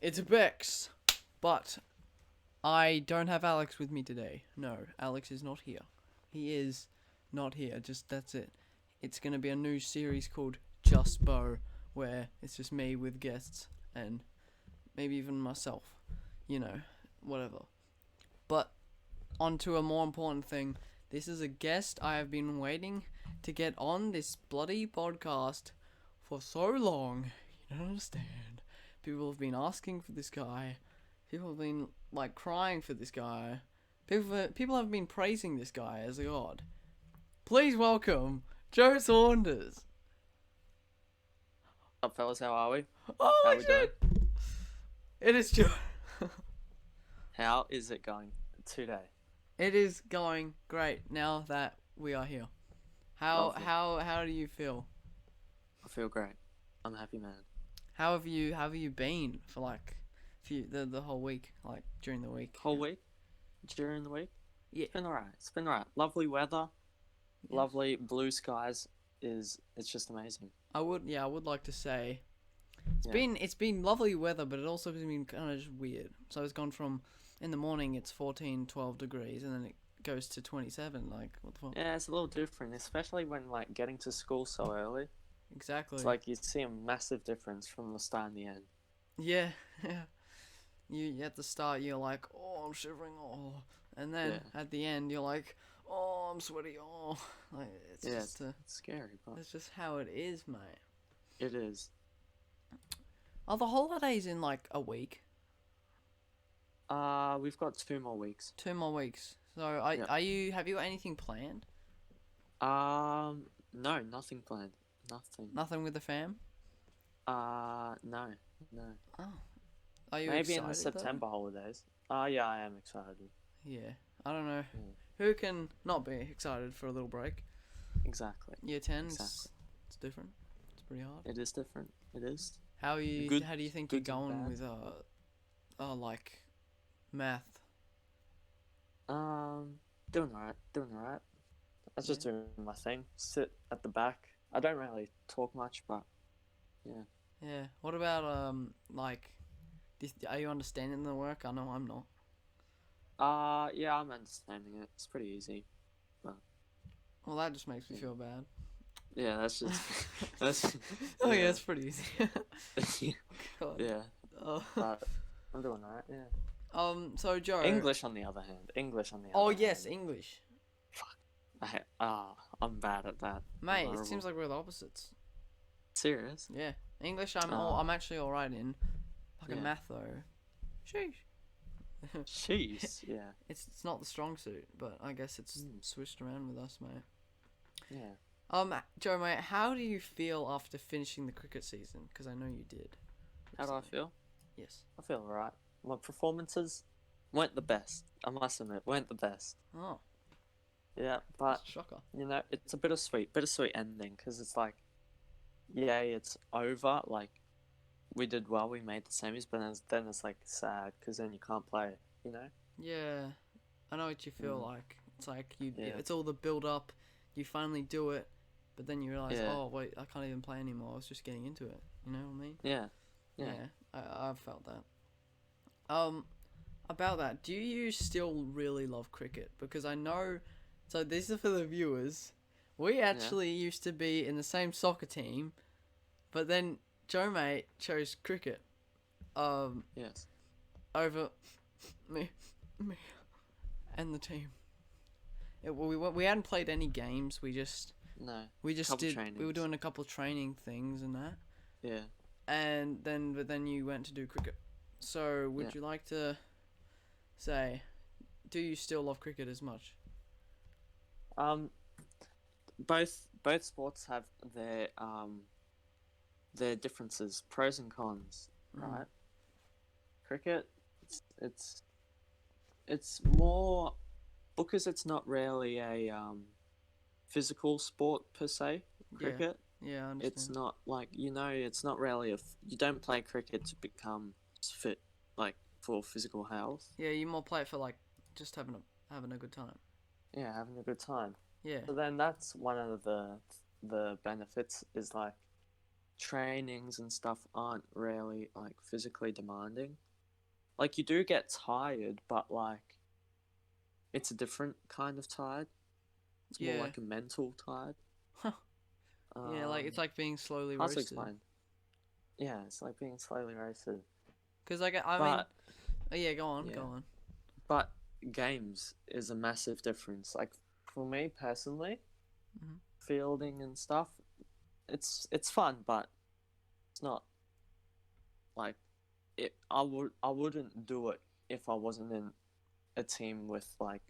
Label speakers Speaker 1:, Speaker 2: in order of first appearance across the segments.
Speaker 1: It's BeX, but I don't have Alex with me today. No, Alex is not here. He is not here. Just that's it. It's gonna be a new series called Just Beau, where it's just me with guests and maybe even myself. You know, whatever. But on to a more important thing. This is a guest I have been waiting to get on this bloody podcast for so long. You don't understand. People have been asking for this guy. People have been like crying for this guy. People have been praising this guy as a god. Please welcome Joe Saunders.
Speaker 2: Up, fellas, how are we?
Speaker 1: Oh
Speaker 2: How
Speaker 1: my
Speaker 2: we doing?
Speaker 1: shit! It is Joe.
Speaker 2: How is it going today?
Speaker 1: It is going great now that we are here. How
Speaker 2: Lovely.
Speaker 1: how do you feel?
Speaker 2: I feel great. I'm a happy man.
Speaker 1: How have you been for like the whole week, like during the week?
Speaker 2: Whole week? During the week?
Speaker 1: Yeah.
Speaker 2: It's been alright. Lovely weather,
Speaker 1: Yeah.
Speaker 2: lovely blue skies. It's just amazing.
Speaker 1: I would like to say
Speaker 2: Yeah.
Speaker 1: it's been lovely weather, but it also has been kind of just weird. So it's gone from in the morning it's 14, 12 degrees, and then it goes to 27. Like what the fuck?
Speaker 2: Yeah, it's a little different, especially when like getting to school so early.
Speaker 1: Exactly.
Speaker 2: It's like you see a massive difference from the start and the end.
Speaker 1: Yeah, yeah. You at the start you're like, oh, I'm shivering, oh, and then at the end you're like, oh, I'm sweaty, oh, like it's
Speaker 2: Yeah,
Speaker 1: just
Speaker 2: it's scary, but
Speaker 1: it's just how it is, mate.
Speaker 2: it is.
Speaker 1: Are the holidays in like a week?
Speaker 2: We've got 2 more weeks.
Speaker 1: 2 more weeks. So
Speaker 2: Yeah.
Speaker 1: have you got anything planned?
Speaker 2: No, nothing planned. Nothing.
Speaker 1: Nothing with the fam?
Speaker 2: No.
Speaker 1: Oh. Are you
Speaker 2: Maybe in the
Speaker 1: excited, though?
Speaker 2: September holidays. Yeah, I am excited.
Speaker 1: Yeah. I don't know.
Speaker 2: Mm.
Speaker 1: Who can not be excited for a little break?
Speaker 2: Exactly.
Speaker 1: Year 10
Speaker 2: Exactly.
Speaker 1: it's different. It's pretty hard.
Speaker 2: It is different. It is.
Speaker 1: How do you think you're
Speaker 2: Good and
Speaker 1: going
Speaker 2: bad.
Speaker 1: with like math?
Speaker 2: Doing alright. Doing alright. I was just doing my thing. Sit at the back. I don't really talk much, but yeah.
Speaker 1: Yeah. What about like are you understanding the work? I know I'm not.
Speaker 2: Yeah, I'm understanding it. It's pretty easy.
Speaker 1: Well, that just makes me feel bad.
Speaker 2: Yeah, that's just that's.
Speaker 1: Oh yeah, it's pretty easy. God.
Speaker 2: Yeah,
Speaker 1: Oh.
Speaker 2: but I'm doing alright. Yeah.
Speaker 1: So Joe.
Speaker 2: English on the other hand. English on the
Speaker 1: Oh
Speaker 2: other
Speaker 1: yes,
Speaker 2: hand.
Speaker 1: English.
Speaker 2: I'm bad at that.
Speaker 1: Mate,
Speaker 2: Horrible.
Speaker 1: it seems like we're the opposites.
Speaker 2: Serious.
Speaker 1: Yeah, English.
Speaker 2: Oh.
Speaker 1: I'm actually all right in. Fucking
Speaker 2: Yeah.
Speaker 1: math though. Sheesh.
Speaker 2: Jeez. Yeah.
Speaker 1: It's not the strong suit, but I guess it's switched around with us, mate.
Speaker 2: Yeah.
Speaker 1: Joe, mate, how do you feel after finishing the cricket season? Because I know you did.
Speaker 2: How do I feel?
Speaker 1: Yes.
Speaker 2: I feel alright. My performances weren't the best. I must admit, weren't the best.
Speaker 1: Oh,
Speaker 2: Yeah, but
Speaker 1: shocker.
Speaker 2: you know, it's a bittersweet ending because it's like, yay, it's over. Like, we did well, we made the semis, but then it's like sad because then you can't play. You know?
Speaker 1: Yeah, I know what you feel like. It's like
Speaker 2: Yeah.
Speaker 1: it's all the build up. You finally do it, but then you realize,
Speaker 2: Yeah.
Speaker 1: oh wait, I can't even play anymore. I was just getting into it. You know what I mean?
Speaker 2: Yeah.
Speaker 1: I've felt that. About that, do you still really love cricket? Because I know, so this is for the viewers. We actually used to be in the same soccer team, but then Joe mate chose cricket.
Speaker 2: Yes.
Speaker 1: Over me, and the team. We hadn't played any games. We just
Speaker 2: No.
Speaker 1: did. We were
Speaker 2: trainings.
Speaker 1: doing a couple training things and that.
Speaker 2: Yeah.
Speaker 1: But then you went to do cricket. So would you like to say, do you still love cricket as much?
Speaker 2: Both sports have their differences, pros and cons, right? Cricket, it's more because it's not really a physical sport per se. Cricket,
Speaker 1: Yeah, I understand.
Speaker 2: it's not like it's not really you don't play cricket to become fit, like for physical health.
Speaker 1: Yeah, you more play it for like just having a good time.
Speaker 2: Yeah, having a good time.
Speaker 1: Yeah.
Speaker 2: So then that's one of the benefits is like trainings and stuff aren't really like physically demanding. Like you do get tired, but like it's a different kind of tired. It's more
Speaker 1: Yeah.
Speaker 2: like a mental tired.
Speaker 1: Yeah, like it's
Speaker 2: Um,
Speaker 1: like being slowly
Speaker 2: hard to
Speaker 1: roasted.
Speaker 2: explain. Yeah, it's like being slowly roasted.
Speaker 1: Cause like I mean,
Speaker 2: But
Speaker 1: oh, yeah, go on, go
Speaker 2: yeah,
Speaker 1: on.
Speaker 2: but games is a massive difference. Like for me personally,
Speaker 1: Hmm.
Speaker 2: fielding and stuff, it's fun, but it's not like it. I wouldn't do it if I wasn't in a team with like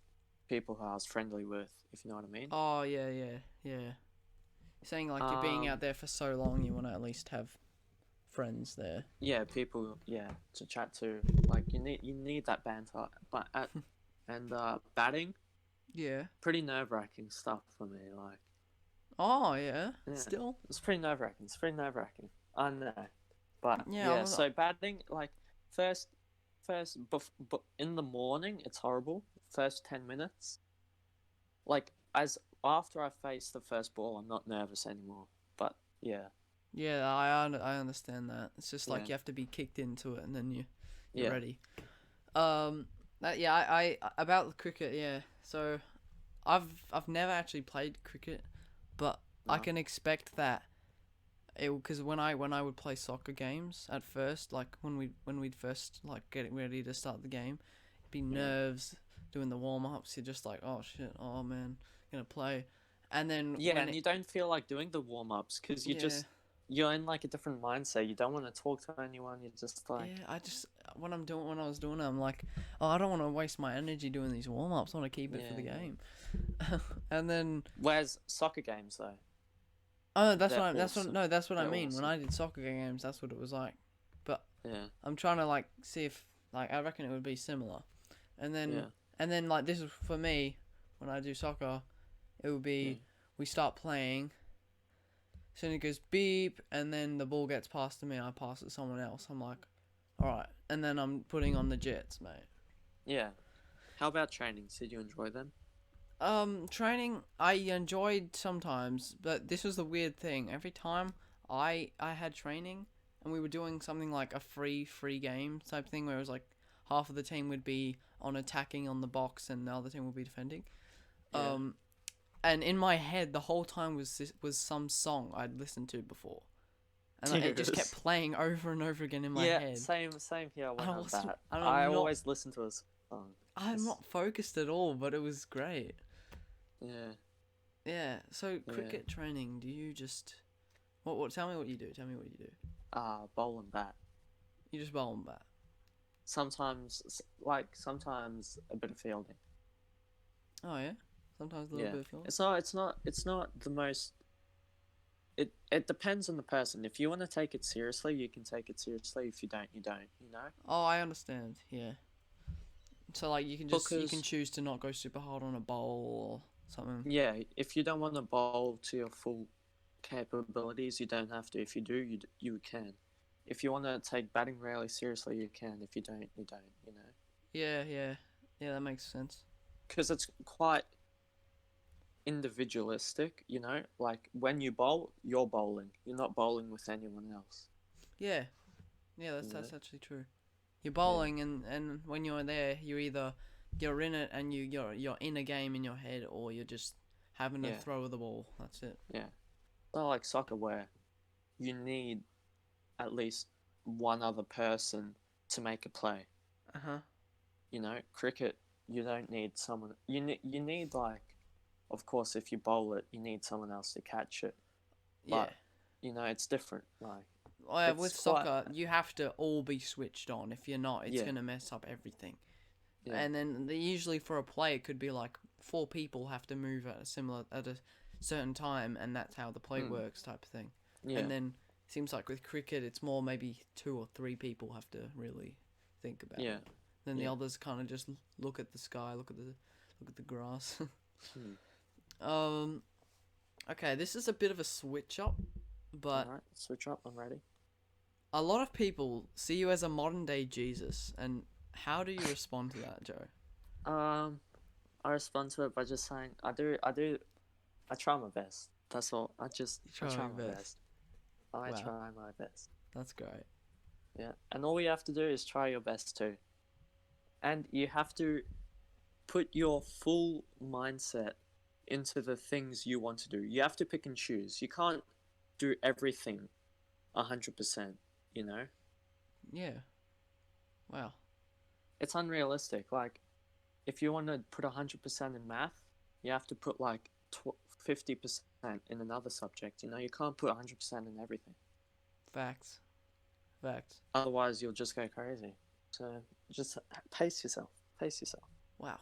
Speaker 2: people who I was friendly with. If you know what I mean.
Speaker 1: Oh yeah, yeah, yeah. You're saying like you're being out
Speaker 2: Um,
Speaker 1: there for so long, you want to at least have friends there.
Speaker 2: yeah, people, yeah, to chat to. Like you need that banter, but at and batting,
Speaker 1: Yeah.
Speaker 2: pretty nerve wracking stuff for me. Like,
Speaker 1: Oh yeah.
Speaker 2: yeah,
Speaker 1: Still.
Speaker 2: it's pretty nerve wracking. It's pretty nerve wracking. I know, but
Speaker 1: Yeah.
Speaker 2: yeah. So batting, like first, but in the morning, it's horrible. First 10 minutes, like as after I face the first ball, I'm not nervous anymore. But yeah,
Speaker 1: Yeah, I understand that. It's just
Speaker 2: yeah,
Speaker 1: like you have to be kicked into it, and then you're
Speaker 2: yeah,
Speaker 1: ready. Um. Yeah. I about the cricket. Yeah. So, I've never actually played cricket, but I
Speaker 2: no,
Speaker 1: can expect that. Because when I would play soccer games at first, like when we'd first like getting ready to start the game, it'd be
Speaker 2: yeah.
Speaker 1: nerves doing the warm ups. You're just like, oh shit, oh man, gonna play, and then
Speaker 2: Yeah,
Speaker 1: when
Speaker 2: and
Speaker 1: it,
Speaker 2: you don't feel like doing the warm ups because
Speaker 1: yeah,
Speaker 2: you're in like a different mindset. You don't want to talk to anyone. You're just like,
Speaker 1: yeah, I just when I was doing it, I'm like, oh, I don't want to waste my energy doing these warm ups. I want to keep it for
Speaker 2: yeah,
Speaker 1: the
Speaker 2: yeah.
Speaker 1: game, and then
Speaker 2: Whereas soccer games though,
Speaker 1: oh,
Speaker 2: they're
Speaker 1: that's what
Speaker 2: awesome.
Speaker 1: no, that's what I
Speaker 2: They're
Speaker 1: mean. When
Speaker 2: awesome.
Speaker 1: I did soccer games, that's what it was like. But
Speaker 2: Yeah,
Speaker 1: I'm trying to like see if like I reckon it would be similar. And then
Speaker 2: yeah,
Speaker 1: like this is for me when I do soccer, it would
Speaker 2: yeah,
Speaker 1: be we start playing, soon it goes beep, and then the ball gets passed to me, I pass it to someone else. I'm like, alright, and then I'm putting on the jets, mate.
Speaker 2: yeah. How about trainings? Did you enjoy them?
Speaker 1: Training I enjoyed sometimes, but this was the weird thing. Every time I had training and we were doing something like a free game type thing where it was like half of the team would be on attacking on the box and the other team would be defending.
Speaker 2: Yeah.
Speaker 1: Um, and in my head the whole time was some song I'd listened to before, and it just kept
Speaker 2: Serious.
Speaker 1: playing over and over again in my
Speaker 2: Yeah,
Speaker 1: head.
Speaker 2: same here when
Speaker 1: I
Speaker 2: I'm
Speaker 1: wasn't.
Speaker 2: bad. I always listen to a song.
Speaker 1: I'm
Speaker 2: It's,
Speaker 1: not focused at all, but it was great.
Speaker 2: yeah,
Speaker 1: Yeah. So
Speaker 2: yeah.
Speaker 1: cricket training. Do you just what? Tell me what you do. Tell me what you do.
Speaker 2: Bowl and bat.
Speaker 1: You just bowl and bat.
Speaker 2: Sometimes, sometimes a bit of fielding.
Speaker 1: Oh yeah. Sometimes a little
Speaker 2: Yeah,
Speaker 1: bit of film.
Speaker 2: it's not the most. It depends on the person. If you want to take it seriously, you can take it seriously. If you don't, you don't. You know.
Speaker 1: Oh, I understand. Yeah. So like you can
Speaker 2: Because
Speaker 1: choose to not go super hard on a bowl or something.
Speaker 2: yeah, if you don't want to bowl to your full capabilities, you don't have to. If you do, you can. If you want to take batting really seriously, you can. If you don't, you don't. You know.
Speaker 1: Yeah, yeah, yeah. That makes sense.
Speaker 2: Because it's quite individualistic. You know, like when you bowl, you're bowling. You're not bowling with anyone else.
Speaker 1: Yeah, yeah.
Speaker 2: You know.
Speaker 1: That's actually true. You're
Speaker 2: Yeah.
Speaker 1: bowling, and when you're there, you're in it and you're in a game in your head, or you're just having to
Speaker 2: Yeah.
Speaker 1: throw the ball. That's it.
Speaker 2: Yeah. Not like soccer where you need at least one other person to make a play.
Speaker 1: Uh huh.
Speaker 2: You know, cricket, you don't need someone. You need like, of course, if you bowl it, you need someone else to catch it.
Speaker 1: Yeah.
Speaker 2: But you know, it's different. Like
Speaker 1: With
Speaker 2: it's quite.
Speaker 1: soccer, you have to all be switched on. If you're not, it's
Speaker 2: Yeah,
Speaker 1: gonna mess up everything.
Speaker 2: yeah,
Speaker 1: And then usually for a play, it could be like four people have to move at a certain time, and that's how the play
Speaker 2: mm,
Speaker 1: works, type of thing.
Speaker 2: yeah,
Speaker 1: And then it seems like with cricket, it's more maybe two or three people have to really think about
Speaker 2: yeah,
Speaker 1: it. Then the
Speaker 2: yeah.
Speaker 1: others kind of just look at the sky, look at the grass.
Speaker 2: Hmm.
Speaker 1: um. Okay, this is a bit of a switch up,
Speaker 2: All
Speaker 1: but
Speaker 2: right, switch up. I'm ready.
Speaker 1: a lot of people see you as a modern day Jesus, and how do you respond to that, Joe?
Speaker 2: Um, I respond to it by just saying I try my best. That's all.
Speaker 1: You
Speaker 2: I
Speaker 1: try
Speaker 2: try
Speaker 1: your
Speaker 2: my
Speaker 1: best.
Speaker 2: best. I
Speaker 1: Wow,
Speaker 2: try my best.
Speaker 1: that's great.
Speaker 2: Yeah, and all you have to do is try your best too, and you have to put your full mindset into the things you want to do. You have to pick and choose. You can't do everything 100%, you know?
Speaker 1: Yeah. Wow.
Speaker 2: It's unrealistic. Like, if you want to put 100% in math, you have to put like 50% in another subject. You know, you can't put 100% in everything.
Speaker 1: Facts. Facts.
Speaker 2: Otherwise, you'll just go crazy. So just pace yourself. Pace yourself.
Speaker 1: Wow.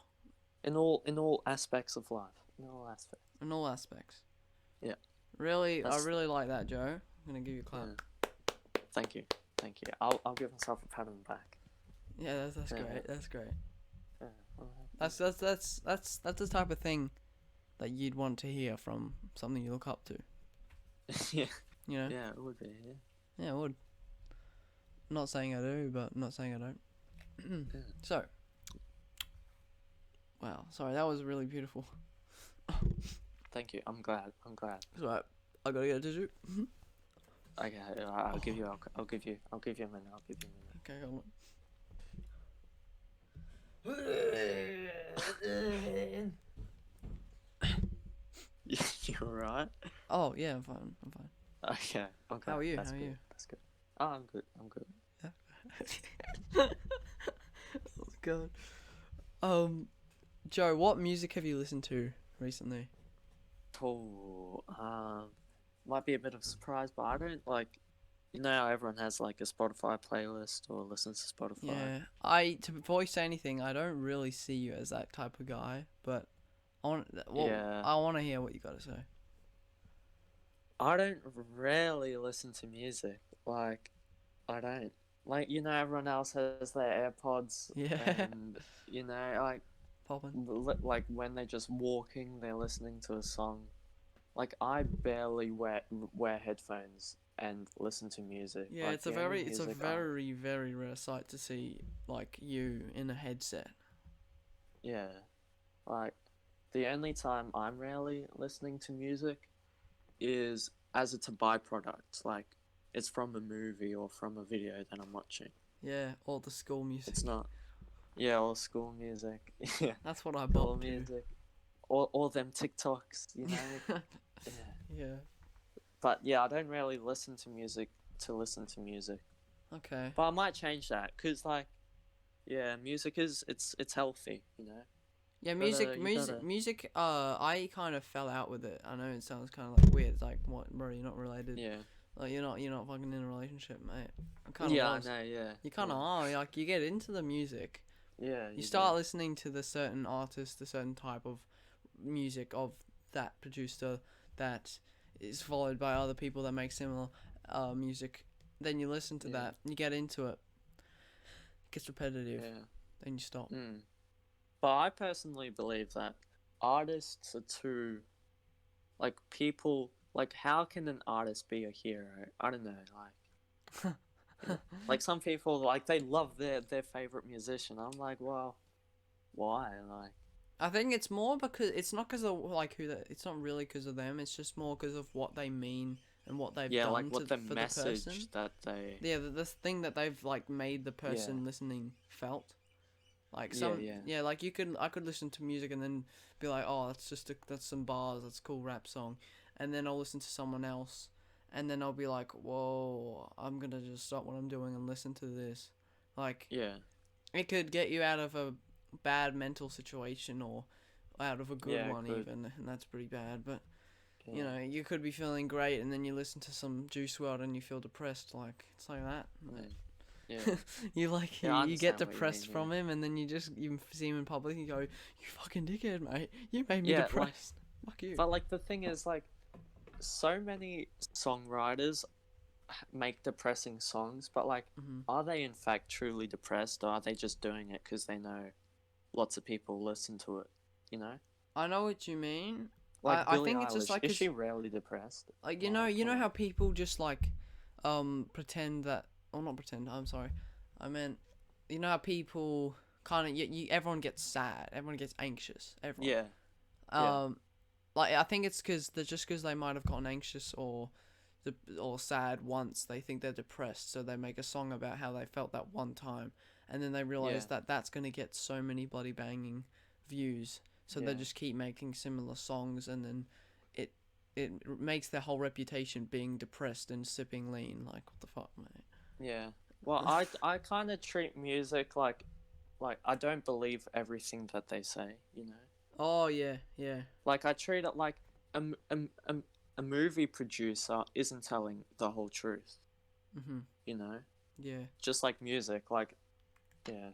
Speaker 2: In all aspects of life. In all aspects.
Speaker 1: In all aspects.
Speaker 2: Yeah.
Speaker 1: Really, I
Speaker 2: That's
Speaker 1: really like that, Joe. I'm gonna give you a clap.
Speaker 2: yeah. Thank you. Thank you. I'll give myself a pat on the back.
Speaker 1: Yeah, that's
Speaker 2: Yeah.
Speaker 1: great. That's great.
Speaker 2: Yeah.
Speaker 1: That's the type of thing that you'd want to hear from something you look up to.
Speaker 2: Yeah.
Speaker 1: You know?
Speaker 2: Yeah, it would be, yeah.
Speaker 1: Yeah, I would. Not saying I do, but not saying I don't.
Speaker 2: Yeah.
Speaker 1: So, wow. Sorry, that was really beautiful.
Speaker 2: Thank you. I'm glad. I'm glad.
Speaker 1: Right, I gotta get a tissue.
Speaker 2: Okay, I'll give you. I'll give you. I'll give you a minute. I'll give you
Speaker 1: Okay, hold on.
Speaker 2: a minute. You alright?
Speaker 1: Oh yeah, I'm fine. I'm fine.
Speaker 2: Okay. Okay.
Speaker 1: How are you?
Speaker 2: That's
Speaker 1: How are
Speaker 2: good.
Speaker 1: you?
Speaker 2: That's good. Oh, I'm good. I'm good.
Speaker 1: Oh god. Joe, what music have you listened to recently?
Speaker 2: Oh, might be a bit of a surprise, but I don't like. You know how everyone has like a Spotify playlist or listens to Spotify.
Speaker 1: Yeah, before you say anything, I don't really see you as that type of guy, but
Speaker 2: Yeah.
Speaker 1: I want to hear what you got to say.
Speaker 2: I don't rarely listen to music. Like, I don't. Like, you know, everyone else has their AirPods,
Speaker 1: Yeah,
Speaker 2: and, you know,
Speaker 1: popping.
Speaker 2: like when they're just walking, they're listening to a song. Like, I barely wear headphones and listen to music.
Speaker 1: Yeah,
Speaker 2: Like, the only
Speaker 1: it's a
Speaker 2: music
Speaker 1: very rare sight to see like you in a headset.
Speaker 2: yeah, like, the only time I'm rarely listening to music is as it's a byproduct. Like, it's from a movie or from a video that I'm watching.
Speaker 1: Yeah, all the school music.
Speaker 2: It's not. Yeah, or school music. Yeah,
Speaker 1: That's what I
Speaker 2: school
Speaker 1: bop to.
Speaker 2: music. Or them TikToks, you know? Yeah.
Speaker 1: Yeah.
Speaker 2: But yeah, I don't really listen to music to listen to music.
Speaker 1: Okay.
Speaker 2: But I might change that, cause like, yeah, music it's healthy, you know.
Speaker 1: Yeah,
Speaker 2: You gotta.
Speaker 1: music. I kind of fell out with it. I know it sounds kind of like weird. It's like, what, bro? You're not related.
Speaker 2: Yeah.
Speaker 1: Like you're not fucking in a relationship, mate. I kind of
Speaker 2: Yeah,
Speaker 1: was.
Speaker 2: I know. Yeah.
Speaker 1: You kind of are. Like you get into the music.
Speaker 2: Yeah.
Speaker 1: You start listening to the certain artist, the certain type of music of that producer that is followed by other people that make similar music. Then you listen to that. You get into it. It gets repetitive.
Speaker 2: Yeah.
Speaker 1: Then you stop.
Speaker 2: Mm. But I personally believe that artists are too, like, people. Like, how can an artist be a hero? I don't know. Like, like some people, like, they love their favorite musician. I'm like, well, why? Like,
Speaker 1: I think it's more because it's not because of like it's not really because of them. It's just more because of what they mean and what they've
Speaker 2: yeah,
Speaker 1: done
Speaker 2: like what the
Speaker 1: for the person.
Speaker 2: message that they.
Speaker 1: Yeah, the thing that they've like made the person listening felt. Like
Speaker 2: Yeah.
Speaker 1: like I could listen to music and then be like, oh, that's some bars, that's a cool rap song, and then I'll listen to someone else, and then I'll be like, whoa, I'm gonna just stop what I'm doing and listen to this, like
Speaker 2: Yeah.
Speaker 1: it could get you out of a bad mental situation or out of a good
Speaker 2: Yeah,
Speaker 1: one
Speaker 2: good.
Speaker 1: even, and that's pretty bad. But
Speaker 2: Yeah.
Speaker 1: you know, you could be feeling great and then you listen to some Juice WRLD and you feel depressed. Like it's like that.
Speaker 2: Yeah.
Speaker 1: You like
Speaker 2: Yeah, I
Speaker 1: you get
Speaker 2: understand what you
Speaker 1: depressed
Speaker 2: mean,
Speaker 1: from him, and then you see him in public and you go, "You fucking dickhead, mate! You made me
Speaker 2: Yeah, like-
Speaker 1: depressed. Fuck you."
Speaker 2: But like the thing is, like, so many songwriters make depressing songs, but like, are they in fact truly depressed, or are they just doing it because they know lots of people listen to it? You know,
Speaker 1: I know what you mean.
Speaker 2: like
Speaker 1: I
Speaker 2: Billie
Speaker 1: think it's just
Speaker 2: Eilish,
Speaker 1: like
Speaker 2: is she rarely depressed?
Speaker 1: like
Speaker 2: Like,
Speaker 1: you know
Speaker 2: come
Speaker 1: how
Speaker 2: on.
Speaker 1: people just like pretend that, or not pretend. I'm sorry, I meant you know how people kind of everyone gets sad, everyone gets anxious, everyone.
Speaker 2: Yeah.
Speaker 1: Like I think it's because they might have gotten anxious or or sad once, they think they're depressed, so they make a song about how they felt that one time, and then they realize
Speaker 2: Yeah.
Speaker 1: that that's gonna get so many bloody banging views, so they
Speaker 2: Yeah.
Speaker 1: just keep making similar songs, and then it it makes their whole reputation being depressed and sipping lean. Like, what the fuck, mate?
Speaker 2: Yeah. Well, I kind of treat music like I don't believe everything that they say, you know?
Speaker 1: Oh yeah, yeah.
Speaker 2: Like I treat it like a, m- a, m- a, m- a movie producer isn't telling the whole truth,
Speaker 1: Mhm.
Speaker 2: you know?
Speaker 1: Yeah.
Speaker 2: Just like music, like yeah,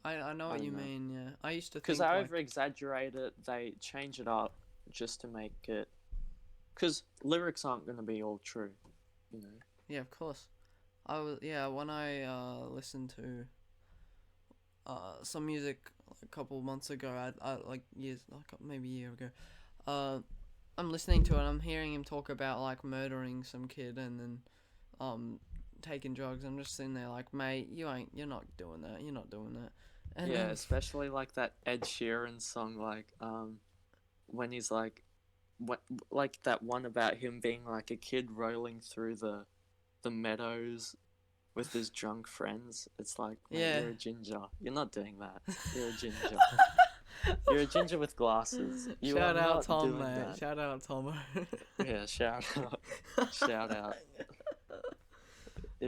Speaker 1: I know
Speaker 2: I
Speaker 1: what you
Speaker 2: don't know.
Speaker 1: mean. Yeah. I used to
Speaker 2: Because
Speaker 1: think
Speaker 2: they
Speaker 1: like,
Speaker 2: over exaggerate it, they change it up just to make it. Because lyrics aren't going to be all true, you know?
Speaker 1: yeah, of course. I was yeah when I listened to some music a couple months ago. I like years like maybe a year ago. Uh, I'm listening to it. I'm hearing him talk about like murdering some kid and then taking drugs. I'm just sitting there like, mate, you're not doing that. You're not doing that. And
Speaker 2: Yeah,
Speaker 1: then
Speaker 2: especially like that Ed Sheeran song, like when he's what like that one about him being like a kid rolling through the meadows with his drunk friends. It's like, mate,
Speaker 1: yeah.
Speaker 2: you're a ginger. You're not doing that. You're a ginger. You're a ginger with glasses. You are
Speaker 1: Shout out
Speaker 2: not
Speaker 1: Tom,
Speaker 2: doing
Speaker 1: mate.
Speaker 2: that.
Speaker 1: Shout out Tomo.
Speaker 2: Yeah, shout out. Shout out.
Speaker 1: No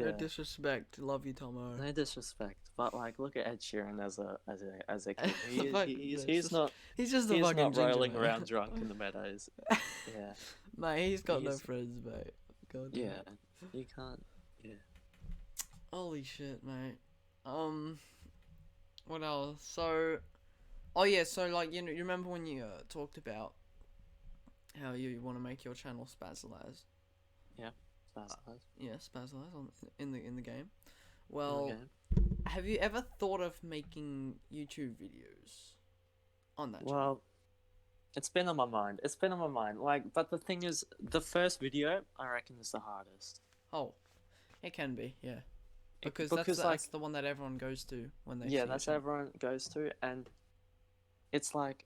Speaker 2: Yeah.
Speaker 1: disrespect. Love you, Tomo.
Speaker 2: No disrespect, but like, look at Ed Sheeran as a kid.
Speaker 1: He's just a
Speaker 2: He's
Speaker 1: fucking
Speaker 2: not
Speaker 1: ginger,
Speaker 2: rolling
Speaker 1: mate.
Speaker 2: around drunk in the meadows. Yeah,
Speaker 1: Mate, he's got no
Speaker 2: he's
Speaker 1: friends, mate. God damn
Speaker 2: yeah.
Speaker 1: it.
Speaker 2: You can't. Yeah.
Speaker 1: Holy shit, mate. What else? So, oh yeah, so like you remember when you talked about how you want to make your channel Spazzlaz?
Speaker 2: Yeah. That's nice.
Speaker 1: Yeah, Spazzlaz in the game.
Speaker 2: In the
Speaker 1: Well,
Speaker 2: game.
Speaker 1: have you ever thought of making YouTube videos on that channel?
Speaker 2: Well, it's been on my mind. It's been on my mind. Like, but the thing is, the first video I reckon is the hardest.
Speaker 1: Oh, it can be, yeah. Because
Speaker 2: Because
Speaker 1: that's
Speaker 2: like
Speaker 1: the one that everyone goes to when they see
Speaker 2: yeah,
Speaker 1: your
Speaker 2: that's
Speaker 1: channel.
Speaker 2: everyone goes to, and it's like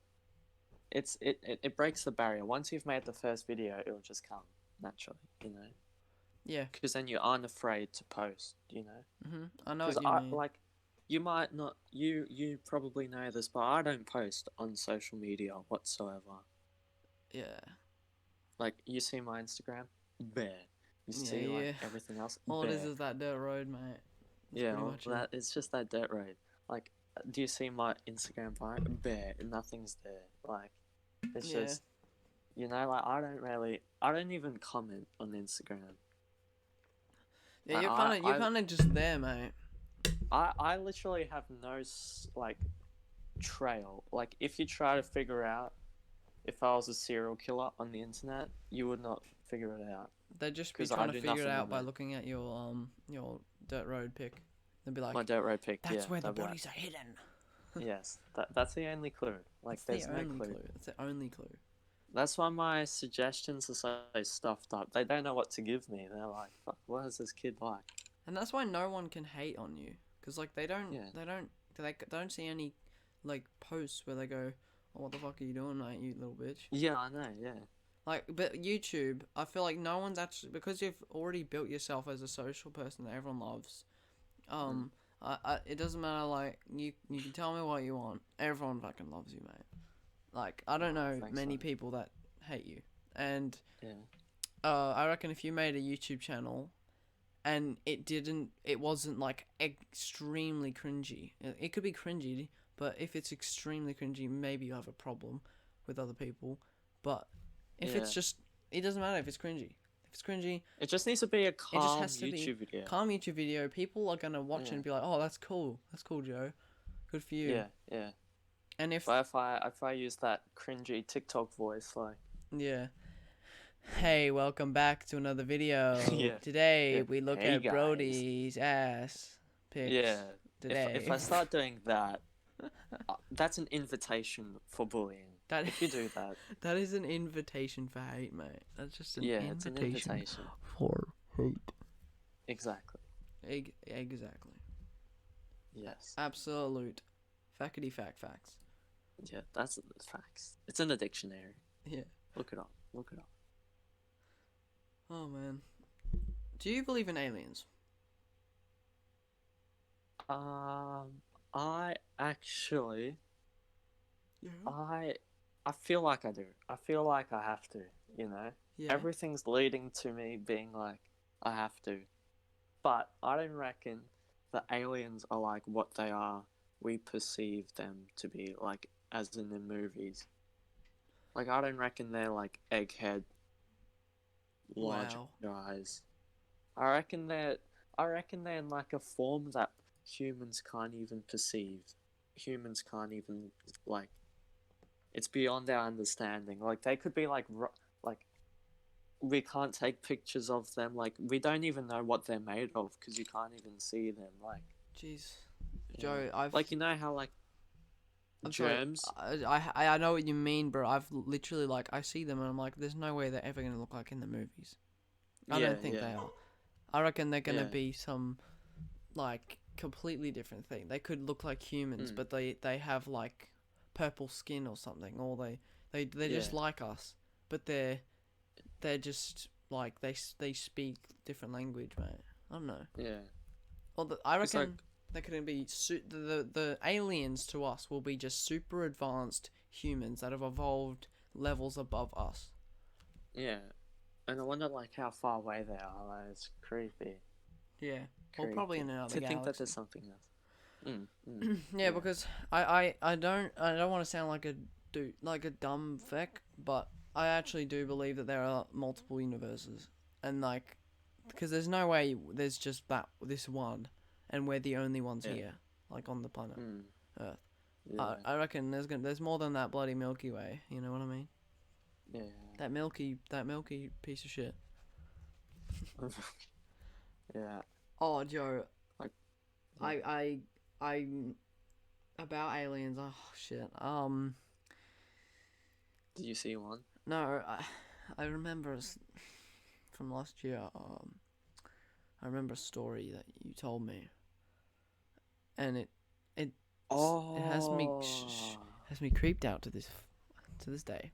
Speaker 2: it breaks the barrier. Once you've made the first video, it'll just come naturally, you know.
Speaker 1: Yeah.
Speaker 2: Because then you aren't afraid to post, you know.
Speaker 1: I know
Speaker 2: Because
Speaker 1: what you
Speaker 2: I
Speaker 1: mean.
Speaker 2: like you might not you probably know this, but I don't post on social media whatsoever.
Speaker 1: Yeah.
Speaker 2: Like you see my Instagram, bare. You
Speaker 1: Yeah,
Speaker 2: see like
Speaker 1: yeah.
Speaker 2: everything else,
Speaker 1: All it
Speaker 2: bare.
Speaker 1: is that dirt road, mate. That's
Speaker 2: Yeah,
Speaker 1: pretty
Speaker 2: well,
Speaker 1: much
Speaker 2: that
Speaker 1: it.
Speaker 2: it's just that dirt road. Like, do you see my Instagram bio? Bare, nothing's there. Like, it's
Speaker 1: Yeah.
Speaker 2: just, you know, like I don't even comment on Instagram.
Speaker 1: Yeah,
Speaker 2: Like,
Speaker 1: you're kind of just there, mate.
Speaker 2: I literally have no like trail. Like, if you try to figure out if I was a serial killer on the internet, you would not figure it out.
Speaker 1: They'd just be
Speaker 2: 'Cause I
Speaker 1: trying to
Speaker 2: do
Speaker 1: figure it
Speaker 2: nothing
Speaker 1: out
Speaker 2: on
Speaker 1: by
Speaker 2: there.
Speaker 1: looking at your dirt road pic. They'd be like,
Speaker 2: My dirt road pic,
Speaker 1: "That's
Speaker 2: yeah,
Speaker 1: where the
Speaker 2: that'd be like,
Speaker 1: bodies are hidden."
Speaker 2: yes, that's the only clue. Like,
Speaker 1: That's
Speaker 2: there's
Speaker 1: the
Speaker 2: no
Speaker 1: only
Speaker 2: clue.
Speaker 1: clue. That's the only clue.
Speaker 2: That's why my suggestions are so stuffed up. They don't know what to give me. They're like, "Fuck, what is this kid like?"
Speaker 1: And that's why no one can hate on you, cause like
Speaker 2: Yeah.
Speaker 1: they don't see any like posts where they go, "Oh, what the fuck are you doing, mate? You little bitch."
Speaker 2: Yeah, I know. Yeah.
Speaker 1: Like, but YouTube, I feel like no one's actually, because you've already built yourself as a social person that everyone loves. It doesn't matter. Like, you can tell me what you want. Everyone fucking loves you, mate. Like, I don't know
Speaker 2: Thanks,
Speaker 1: many
Speaker 2: man.
Speaker 1: people that hate you, and
Speaker 2: Yeah.
Speaker 1: I reckon if you made a YouTube channel, and it wasn't like extremely cringy. It could be cringy, but if it's extremely cringy, maybe you have a problem with other people. But if it's
Speaker 2: Yeah.
Speaker 1: just, it doesn't matter if it's cringy. If it's cringy,
Speaker 2: It just needs to be a
Speaker 1: it just
Speaker 2: calm
Speaker 1: has to be
Speaker 2: YouTube video.
Speaker 1: calm YouTube video. People are gonna watch it
Speaker 2: Yeah.
Speaker 1: and be like, "Oh, that's cool. That's cool, Joe. Good for you."
Speaker 2: Yeah. Yeah.
Speaker 1: And if
Speaker 2: But if I use that cringy TikTok voice, like
Speaker 1: yeah, hey, welcome back to another video.
Speaker 2: yeah.
Speaker 1: Today
Speaker 2: Yeah.
Speaker 1: we look
Speaker 2: Hey,
Speaker 1: at
Speaker 2: guys.
Speaker 1: Brody's ass pics.
Speaker 2: Yeah.
Speaker 1: Today.
Speaker 2: If I start doing that, that's an invitation for bullying.
Speaker 1: That
Speaker 2: If you do that,
Speaker 1: that is an invitation for hate, mate. That's just an
Speaker 2: yeah,
Speaker 1: invitation
Speaker 2: it's an invitation.
Speaker 1: for hate.
Speaker 2: Exactly.
Speaker 1: Exactly.
Speaker 2: Yes.
Speaker 1: Absolute fackety facts.
Speaker 2: Yeah, that's facts. It's in the dictionary.
Speaker 1: Yeah.
Speaker 2: Look it up. Look it up.
Speaker 1: Oh man. Do you believe in aliens?
Speaker 2: I actually,
Speaker 1: Yeah.
Speaker 2: I, I feel like I do. I feel like I have to. You know,
Speaker 1: Yeah.
Speaker 2: everything's leading to me being like I have to. But I don't reckon the aliens are like what they are. We perceive them to be like, as in the movies. Like I don't reckon they're like egghead, large
Speaker 1: Wow.
Speaker 2: guys. I reckon they're I reckon they're in like a form that humans can't even perceive. Humans can't even like it's beyond our understanding. Like they could be like we can't take pictures of them. Like we don't even know what they're made of because you can't even see them. Like
Speaker 1: Jeez.
Speaker 2: yeah,
Speaker 1: Joe, I've
Speaker 2: like you know how like
Speaker 1: I'm sorry.
Speaker 2: germs.
Speaker 1: I know what you mean, bro. I've literally like I see them and I'm like, there's no way they're ever gonna look like in the movies. I
Speaker 2: Yeah,
Speaker 1: don't think
Speaker 2: yeah,
Speaker 1: they are. I reckon they're gonna
Speaker 2: yeah.
Speaker 1: be some like completely different thing. They could look like humans,
Speaker 2: Mm,
Speaker 1: but they have like purple skin or something, or they're
Speaker 2: yeah,
Speaker 1: just like us, but they're just like they speak different language, mate. I don't know.
Speaker 2: yeah.
Speaker 1: Well, I
Speaker 2: It's like
Speaker 1: reckon they could be the aliens to us will be just super advanced humans that have evolved levels above us.
Speaker 2: yeah, and I wonder like how far away they are. Like, it's creepy,
Speaker 1: Yeah, well, probably in
Speaker 2: creepy
Speaker 1: another
Speaker 2: to think that there's
Speaker 1: galaxy.
Speaker 2: something else.
Speaker 1: Yeah,
Speaker 2: Yeah.
Speaker 1: because I don't want to sound like a like a dumb feck, but I actually do believe that there are multiple universes, and like, because there's no way there's just this one, and we're the only ones
Speaker 2: Yeah.
Speaker 1: here, like on the planet
Speaker 2: Mm,
Speaker 1: Earth.
Speaker 2: yeah.
Speaker 1: I reckon there's more than that bloody Milky Way. You know what I mean?
Speaker 2: Yeah.
Speaker 1: That milky piece of shit.
Speaker 2: Yeah.
Speaker 1: Oh, Joe,
Speaker 2: Like. Yeah.
Speaker 1: I about aliens. Oh shit.
Speaker 2: Did you see one?
Speaker 1: No, I remember from last year. I remember a story that you told me, and it it
Speaker 2: Oh.
Speaker 1: has me creeped out to this day.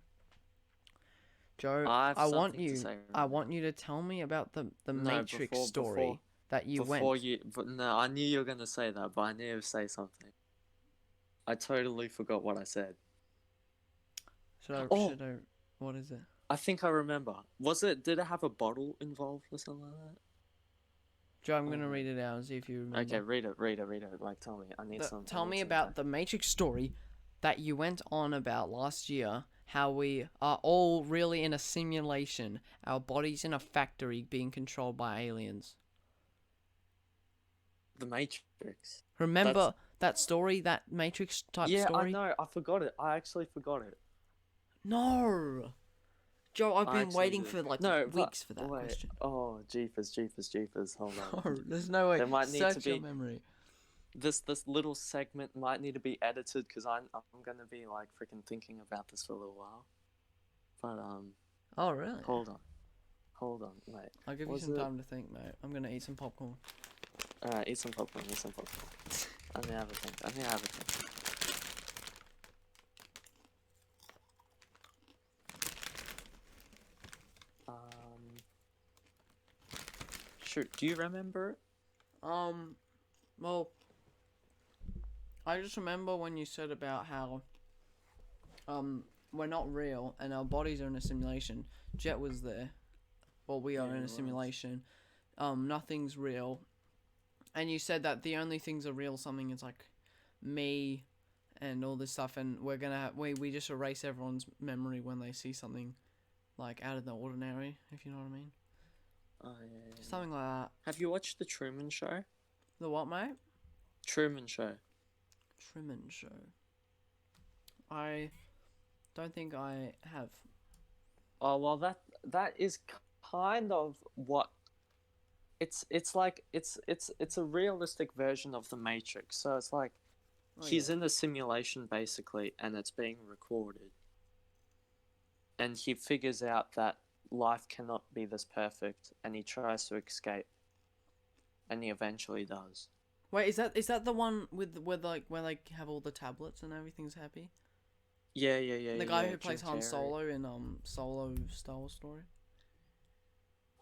Speaker 1: Joe,
Speaker 2: I have something to say
Speaker 1: I
Speaker 2: right now.
Speaker 1: want you to tell me about the
Speaker 2: No,
Speaker 1: Matrix story that you
Speaker 2: before
Speaker 1: went.
Speaker 2: you. But no, I knew you were gonna say that, but I knew to say something. I totally forgot what I said. Oh,
Speaker 1: Should I what is it?
Speaker 2: I think I remember. Was it? Did it have a bottle involved or something like that?
Speaker 1: Joe, I'm gonna
Speaker 2: Oh.
Speaker 1: read it out and see if you
Speaker 2: Okay,
Speaker 1: remember.
Speaker 2: read it. Read it. Read it. Like, tell me. I need some. I
Speaker 1: Tell
Speaker 2: need
Speaker 1: me
Speaker 2: some
Speaker 1: about
Speaker 2: time.
Speaker 1: the Matrix story that you went on about last year. How we are all really in a simulation, our bodies in a factory being controlled by aliens.
Speaker 2: The Matrix. That's
Speaker 1: Remember that story, that Matrix type
Speaker 2: yeah. I
Speaker 1: story?
Speaker 2: know. I forgot it. I actually forgot it.
Speaker 1: No! Joe, I've
Speaker 2: I
Speaker 1: been
Speaker 2: actually
Speaker 1: waiting
Speaker 2: did.
Speaker 1: for like
Speaker 2: No, but
Speaker 1: weeks for that
Speaker 2: wait.
Speaker 1: question.
Speaker 2: Oh, jeepers, jeepers, jeepers. Hold on.
Speaker 1: No, there's no way.
Speaker 2: There might need to
Speaker 1: Search your
Speaker 2: be
Speaker 1: memory.
Speaker 2: this little segment might need to be edited because I'm gonna be like freaking thinking about this for a little while. But
Speaker 1: Oh, really?
Speaker 2: hold on, mate.
Speaker 1: I'll give you
Speaker 2: Was
Speaker 1: some
Speaker 2: it?
Speaker 1: time to think, mate. I'm gonna eat some popcorn.
Speaker 2: Alright, eat some popcorn. Eat some popcorn. I need to have a think. I need to have a think. Um, shoot. Do you remember?
Speaker 1: Well, I just remember when you said about how, we're not real and our bodies are in a simulation. Jet was there. Well, we are
Speaker 2: Yeah,
Speaker 1: in
Speaker 2: it
Speaker 1: a
Speaker 2: was.
Speaker 1: simulation. Nothing's real. And you said that the only things are real, something is like me and all this stuff, and we're gonna we just erase everyone's memory when they see something like out of the ordinary, if you know what I mean.
Speaker 2: Oh yeah.
Speaker 1: Something like that.
Speaker 2: Have you watched the Truman Show?
Speaker 1: The what, mate?
Speaker 2: Truman Show.
Speaker 1: Truman Show. I don't think I have.
Speaker 2: Oh well, that is kind of what it's like. It's a realistic version of the Matrix. So it's like
Speaker 1: Oh yeah.
Speaker 2: he's in a simulation basically, and it's being recorded, and he figures out that life cannot be this perfect, and he tries to escape, and he eventually does.
Speaker 1: Wait, is that the one with where they have all the tablets and everything's happy?
Speaker 2: Yeah,
Speaker 1: The guy
Speaker 2: yeah.
Speaker 1: who
Speaker 2: Jim
Speaker 1: plays Han
Speaker 2: Carrey.
Speaker 1: Solo in Solo Star Wars story.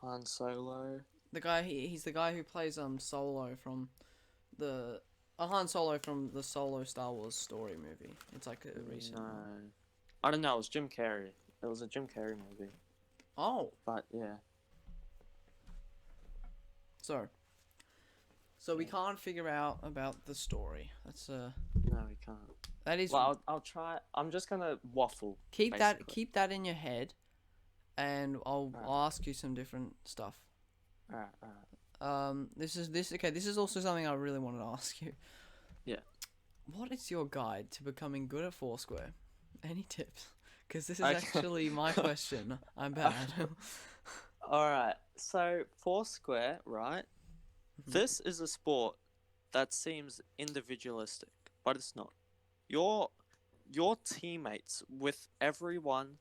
Speaker 2: Han Solo.
Speaker 1: The guy he's the guy who plays Solo from the Han Solo from the Solo Star Wars story movie. It's like a recent
Speaker 2: No,
Speaker 1: one.
Speaker 2: I don't know. It was Jim Carrey. It was a Jim Carrey movie.
Speaker 1: Oh,
Speaker 2: But yeah,
Speaker 1: so we can't figure out about the story. That's
Speaker 2: no, we can't.
Speaker 1: that is
Speaker 2: Well, I'll try. I'm just gonna waffle.
Speaker 1: keep
Speaker 2: basically.
Speaker 1: that in your head, and I'll
Speaker 2: Alright.
Speaker 1: I'll ask you some different stuff.
Speaker 2: Alright, alright.
Speaker 1: This is also something I really wanted to ask you.
Speaker 2: Yeah.
Speaker 1: What is your guide to becoming good at Foursquare? Any tips? Because this is
Speaker 2: Okay.
Speaker 1: actually my question. I'm bad.
Speaker 2: Alright, so Foursquare, right? This is a sport that seems individualistic, but it's not. Your teammates with everyone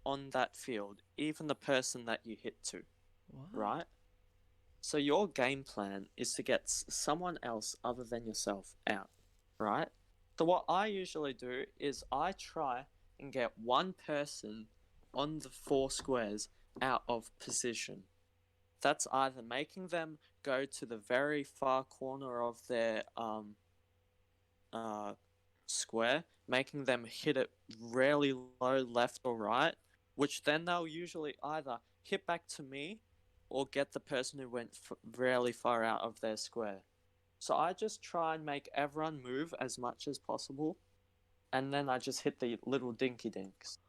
Speaker 2: on that field, even the person that you hit to,
Speaker 1: What?
Speaker 2: right? So your game plan is to get someone else other than yourself out, right? So what I usually do is I try and get one person on the four squares out of position. That's either making them go to the very far corner of their square, making them hit it really low left or right, which then they'll usually either hit back to me or get the person who went really far out of their square. So I just try and make everyone move as much as possible, and then I just hit the little dinky dinks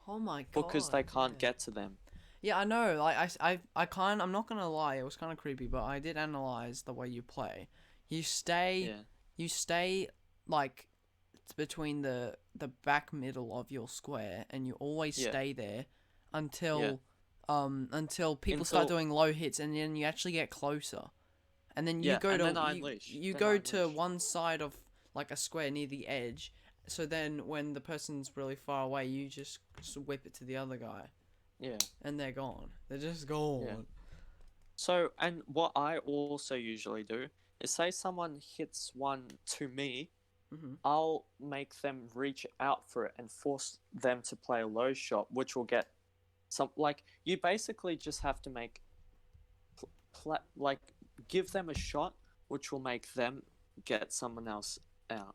Speaker 1: Oh my god.
Speaker 2: because they can't
Speaker 1: yeah.
Speaker 2: get to them.
Speaker 1: Yeah, I know. Like I'm not gonna lie. It was kind of creepy, but I did analyze the way you play. You stay.
Speaker 2: Yeah.
Speaker 1: You stay like between the back middle of your square, and you always
Speaker 2: Yeah.
Speaker 1: stay there until people start
Speaker 2: Until-
Speaker 1: doing low hits, and then you actually get closer, and then you
Speaker 2: Yeah,
Speaker 1: go
Speaker 2: and
Speaker 1: to
Speaker 2: then I
Speaker 1: you,
Speaker 2: unleash.
Speaker 1: you
Speaker 2: Then
Speaker 1: go
Speaker 2: I
Speaker 1: to
Speaker 2: unleash.
Speaker 1: one side of like a square near the edge. So then when the person's really far away, you just whip it to the other guy,
Speaker 2: Yeah.
Speaker 1: and they're gone. They're just gone.
Speaker 2: Yeah. So, and what I also usually do is say someone hits one to me,
Speaker 1: Mhm.
Speaker 2: I'll make them reach out for it and force them to play a low shot, which will get some. Like, you basically just have to make, like, give them a shot, which will make them get someone else out.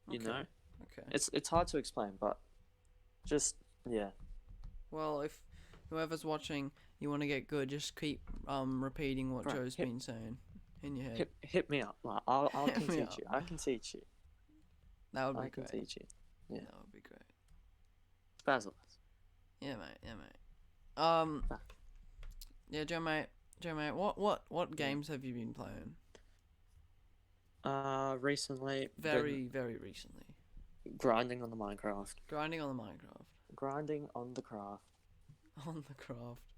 Speaker 2: You
Speaker 1: Okay.
Speaker 2: know?
Speaker 1: Okay.
Speaker 2: It's hard to explain, but just, yeah.
Speaker 1: Well, if whoever's watching, you want to get good, just keep repeating what
Speaker 2: Right,
Speaker 1: Joe's been saying in your head.
Speaker 2: Hit me up. Like, I
Speaker 1: Hit
Speaker 2: can
Speaker 1: me
Speaker 2: teach
Speaker 1: up.
Speaker 2: you. I can teach you.
Speaker 1: That would
Speaker 2: I
Speaker 1: be
Speaker 2: can
Speaker 1: great.
Speaker 2: teach you. Yeah.
Speaker 1: That would be great.
Speaker 2: Basil.
Speaker 1: Yeah, mate. Yeah, mate. Yeah, Joe, mate. What games have you been playing?
Speaker 2: Recently,
Speaker 1: Very recently.
Speaker 2: been grinding on the Minecraft.
Speaker 1: Grinding on the Minecraft.
Speaker 2: Grinding on the craft.
Speaker 1: On the craft.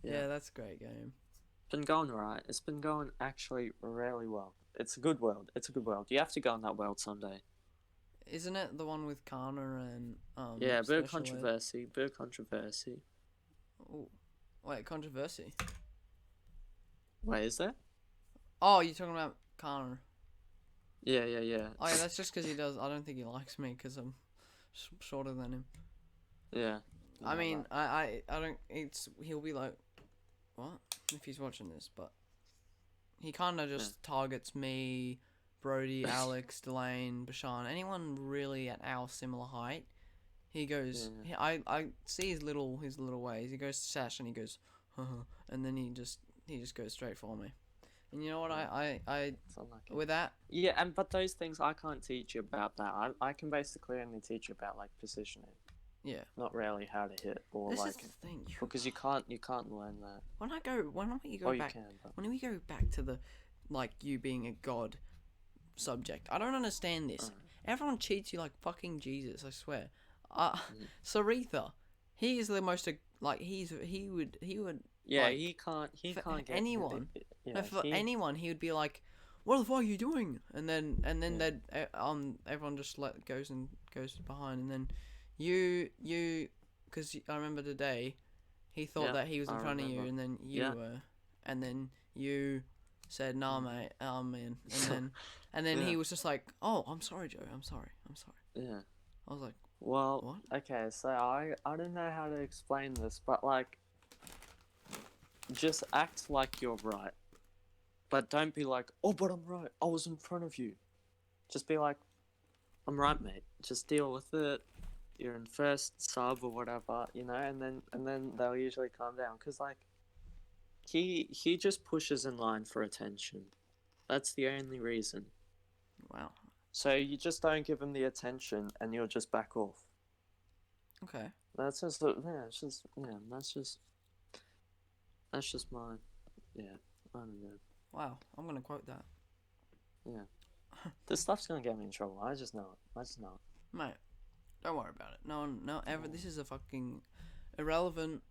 Speaker 2: Yeah.
Speaker 1: Yeah, that's a great game.
Speaker 2: It's been going right. It's been going actually really well. It's a good world. It's a good world. You have to go in that world someday.
Speaker 1: Isn't it the one with Kana and
Speaker 2: Yeah, bit of
Speaker 1: Special Ed?
Speaker 2: controversy. Bit of controversy.
Speaker 1: Ooh. Wait, controversy.
Speaker 2: Wait, is there?
Speaker 1: Oh, you're talking about Kana.
Speaker 2: Yeah, yeah, yeah.
Speaker 1: Oh yeah, that's just because he does. I don't think he likes me because I'm shorter than him.
Speaker 2: Yeah.
Speaker 1: I mean, I don't. He'll be like, what if he's watching this? But he kind of just targets me, Brody, Alex, Delane, Bashan, anyone really at our similar height. He goes. I see his little ways. He goes to Sash and he goes, and then he just goes straight for me. And you know what? I
Speaker 2: It's unlucky.
Speaker 1: with that.
Speaker 2: Yeah, but those things I can't teach you about that. I can basically only teach you about like positioning,
Speaker 1: Yeah.
Speaker 2: not really how to hit or
Speaker 1: This
Speaker 2: like
Speaker 1: is the thing.
Speaker 2: because you can't learn that.
Speaker 1: When we go
Speaker 2: Or you
Speaker 1: back,
Speaker 2: can, but
Speaker 1: when we go back to the, like you being a god subject, I don't understand this. Everyone cheats you like fucking Jesus. I swear. Saritha, he is the most like he would.
Speaker 2: yeah,
Speaker 1: like,
Speaker 2: he can't
Speaker 1: for
Speaker 2: get
Speaker 1: anyone.
Speaker 2: Yeah,
Speaker 1: No, for anyone, he would be like, "What the fuck are you doing?" And then they'd everyone just goes behind, and then you because I remember today, he thought
Speaker 2: Yeah,
Speaker 1: that he was in
Speaker 2: I
Speaker 1: front of you,
Speaker 2: remember.
Speaker 1: and then you
Speaker 2: Yeah.
Speaker 1: were, and then you said, "Nah, mate, man," and then
Speaker 2: Yeah.
Speaker 1: he was just like, "Oh, I'm sorry, Joe. I'm sorry.
Speaker 2: Yeah.
Speaker 1: I was like,
Speaker 2: Well,
Speaker 1: "What?"
Speaker 2: okay, so I don't know how to explain this, but like just act like you're right, but don't be like, oh, but I'm right. I was in front of you. Just be like, I'm right, mate. Just deal with it. You're in first sub or whatever, and then they'll usually calm down because like he just pushes in line for attention. That's the only reason.
Speaker 1: Wow.
Speaker 2: So you just don't give him the attention, and you'll just back off.
Speaker 1: Okay.
Speaker 2: That's just that's just mine. Yeah, I don't know.
Speaker 1: Wow. I'm gonna quote that.
Speaker 2: Yeah, this stuff's gonna get me in trouble. I just know it. I just know
Speaker 1: Mate, don't worry about it. No one, no ever. This is a fucking irrelevant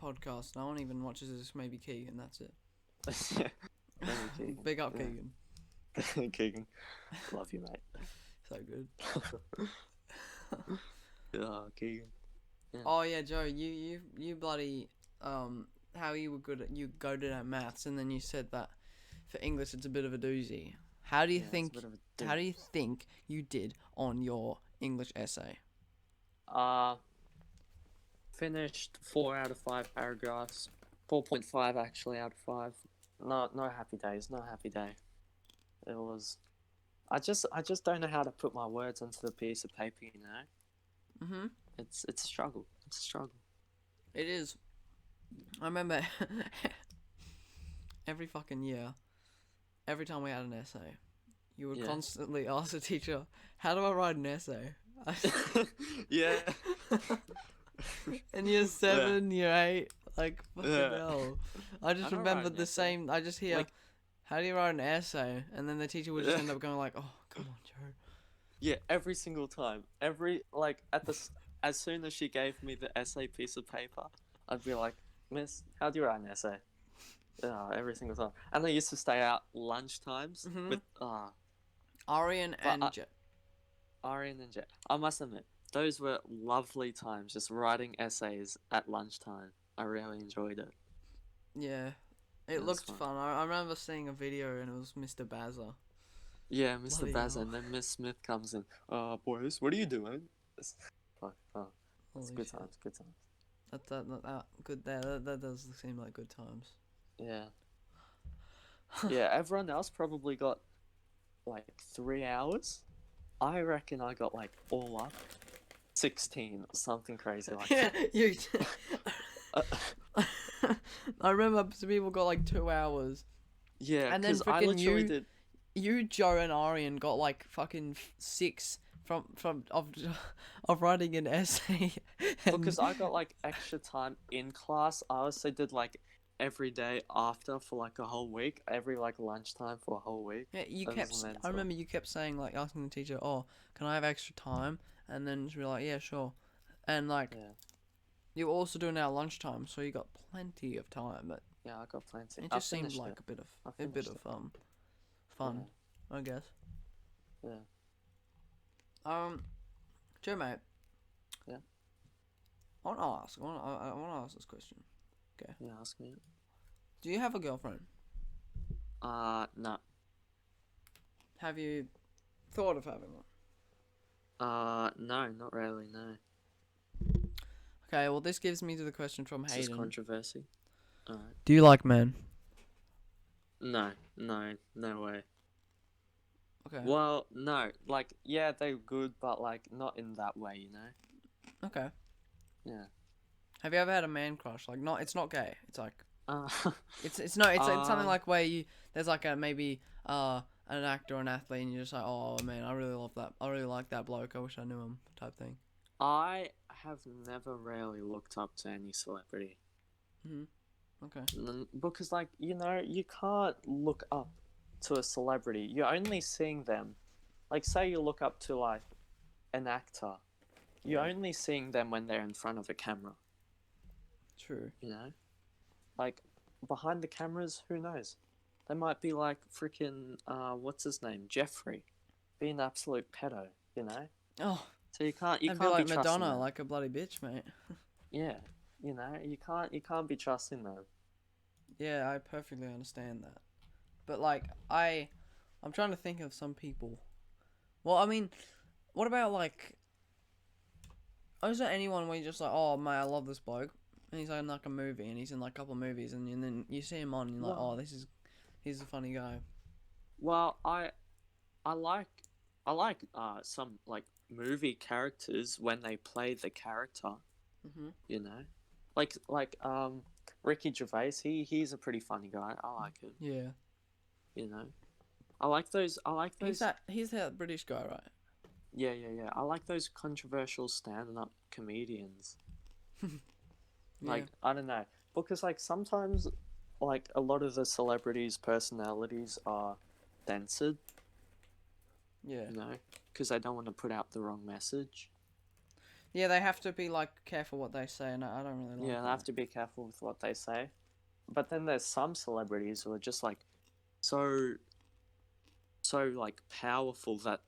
Speaker 1: podcast. No one even watches this. Maybe Keegan. That's it.
Speaker 2: it. Yeah, maybe Keegan.
Speaker 1: Big up,
Speaker 2: Yeah.
Speaker 1: Keegan.
Speaker 2: Keegan, love you, mate.
Speaker 1: So good.
Speaker 2: Yeah, Keegan. Yeah.
Speaker 1: Oh yeah, Joe. You bloody how you were good at, you goaded at maths, and then you said that for English it's a bit of a doozy. How do you think? How do you think you did on your English essay?
Speaker 2: Finished 4 out of 5 paragraphs. 4.5 actually out of 5. No happy days. No happy day. It was. I just don't know how to put my words onto the piece of paper.
Speaker 1: Mm-hmm.
Speaker 2: It's a struggle. It's a struggle.
Speaker 1: It is. I remember every fucking year, every time we had an essay, you would
Speaker 2: Yeah.
Speaker 1: constantly ask the teacher, "How do I write an essay?"
Speaker 2: Yeah.
Speaker 1: In year 7, year 8, like fucking
Speaker 2: Yeah.
Speaker 1: hell. I just
Speaker 2: I don't
Speaker 1: remember
Speaker 2: write an
Speaker 1: the
Speaker 2: essay.
Speaker 1: same. I just hear,
Speaker 2: Like-
Speaker 1: "How do you write an essay?" And then the teacher would just
Speaker 2: Yeah.
Speaker 1: end up going like, "Oh, come on, Joe."
Speaker 2: Yeah, every single time. As soon as she gave me the essay piece of paper, I'd be like, "Miss, how do you write an essay?" Every single time. And I used to stay out lunch times
Speaker 1: Mhm.
Speaker 2: with
Speaker 1: Arian and
Speaker 2: I- Arian and Jet. I must admit, those were lovely times just writing essays at lunchtime. I really enjoyed it.
Speaker 1: yeah,
Speaker 2: It
Speaker 1: it
Speaker 2: was
Speaker 1: looked
Speaker 2: fun.
Speaker 1: fun. I remember seeing a video and it was Mr. Bazza.
Speaker 2: Yeah, Mr.
Speaker 1: Bloody
Speaker 2: Baz,
Speaker 1: hell.
Speaker 2: and then Miss Smith comes in. Boys, what are you doing? Fuck, it's
Speaker 1: Holy
Speaker 2: good
Speaker 1: shit.
Speaker 2: times, good times.
Speaker 1: That good there. That does seem like good times.
Speaker 2: Yeah. Yeah, everyone else probably got like 3 hours. I reckon I got like all up 16 or something crazy like
Speaker 1: Yeah,
Speaker 2: that.
Speaker 1: you. I remember some people got like 2 hours.
Speaker 2: Yeah,
Speaker 1: And then
Speaker 2: because I
Speaker 1: frickin'
Speaker 2: literally
Speaker 1: you-
Speaker 2: did.
Speaker 1: You, Joe, and Arian got like fucking 6 from of writing an essay. And
Speaker 2: Because I got like extra time in class. I also did like every day after for like a whole week, every like lunchtime for a whole week.
Speaker 1: yeah, you
Speaker 2: That
Speaker 1: kept.
Speaker 2: was
Speaker 1: I
Speaker 2: mental.
Speaker 1: remember you kept saying like asking the teacher, "Oh, can I have extra time?" And then she was like, "Yeah, sure." And like
Speaker 2: Yeah,
Speaker 1: you were also doing it at lunchtime, so you got plenty of time. But
Speaker 2: yeah, I got plenty.
Speaker 1: it
Speaker 2: I
Speaker 1: just seemed
Speaker 2: finished
Speaker 1: like
Speaker 2: it.
Speaker 1: a bit
Speaker 2: I
Speaker 1: of
Speaker 2: finished it.
Speaker 1: fun, I guess.
Speaker 2: Yeah.
Speaker 1: Joe, mate.
Speaker 2: Yeah.
Speaker 1: I want to ask. I want to ask this question.
Speaker 2: Yeah, ask me.
Speaker 1: Do you have a girlfriend?
Speaker 2: No.
Speaker 1: Have you thought of having one?
Speaker 2: No, not really. No.
Speaker 1: Okay, well, this gives me to the question from
Speaker 2: This is
Speaker 1: Hayden.
Speaker 2: controversy. Alright.
Speaker 1: Do you like men?
Speaker 2: No, no way.
Speaker 1: Okay.
Speaker 2: Well, no, like, yeah, they're good, but like, not in that way,
Speaker 1: Okay.
Speaker 2: Yeah.
Speaker 1: Have you ever had a man crush? Like, not. It's not gay. It's like.
Speaker 2: Uh,
Speaker 1: It's no. It's something
Speaker 2: Um,
Speaker 1: like where there's like a maybe an actor or an athlete, and you're just like, oh man, I really love that. I really like that bloke. I wish I knew him. Type thing.
Speaker 2: I have never really looked up to any celebrity.
Speaker 1: Okay.
Speaker 2: Because, like, you can't look up to a celebrity. You're only seeing them. Like, say you look up to, like, an actor. You're only seeing them when they're in front of a camera,
Speaker 1: True.
Speaker 2: Like, behind the cameras, who knows? They might be like freaking, what's his name? Jeffrey. Be an absolute pedo,
Speaker 1: Oh,
Speaker 2: So you can't
Speaker 1: I'd be
Speaker 2: be
Speaker 1: like
Speaker 2: trusting
Speaker 1: Madonna,
Speaker 2: them.
Speaker 1: like a bloody bitch, mate.
Speaker 2: Yeah, you can't be trusting them.
Speaker 1: Yeah, I perfectly understand that. But like, I'm trying to think of some people. Well, I mean, what about like? Is there anyone where you're just like, oh man, I love this bloke, and he's in like a movie, and he's in like a couple of movies, and then you see him on, and you're like, oh,
Speaker 2: Well,
Speaker 1: he's a funny guy.
Speaker 2: well, I like I like some like movie characters when they play the character.
Speaker 1: Mhm.
Speaker 2: You know, like Ricky Gervais. He's a pretty funny guy. I like him.
Speaker 1: Yeah.
Speaker 2: You know, I like those. I like those.
Speaker 1: He's that British guy, right?
Speaker 2: Yeah, yeah, yeah. I like those controversial stand-up comedians.
Speaker 1: Yeah.
Speaker 2: Like I don't know, because like sometimes, like a lot of the celebrities' personalities are censored.
Speaker 1: Yeah.
Speaker 2: You know, because they don't want to put out the wrong message.
Speaker 1: Yeah, they have to be like careful what they say, and I don't really like
Speaker 2: Yeah, they have to be careful with what they say. But then there's some celebrities who are just like so like powerful that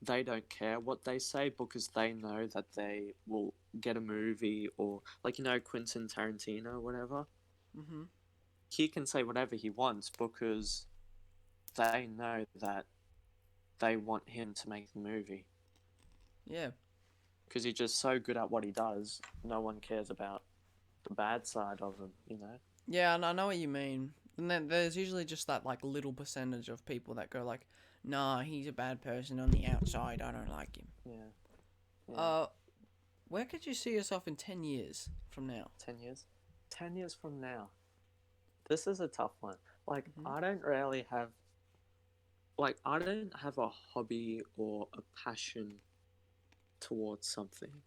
Speaker 2: they don't care what they say because they know that they will get a movie or like Quentin Tarantino or whatever.
Speaker 1: Mhm.
Speaker 2: He can say whatever he wants because they know that they want him to make the movie
Speaker 1: Yeah.
Speaker 2: because he's just so good at what he does. No one cares about the bad side of him.
Speaker 1: Yeah, and I know what you mean. And then there's usually just that like little percentage of people that go like, "Nah, he's a bad person on the outside. I don't like him."
Speaker 2: Yeah. Yeah.
Speaker 1: Where could you see yourself in 10 years from now?
Speaker 2: 10 years. 10 years from now. This is a tough one. Like
Speaker 1: Mhm.
Speaker 2: I don't have a hobby or a passion towards something.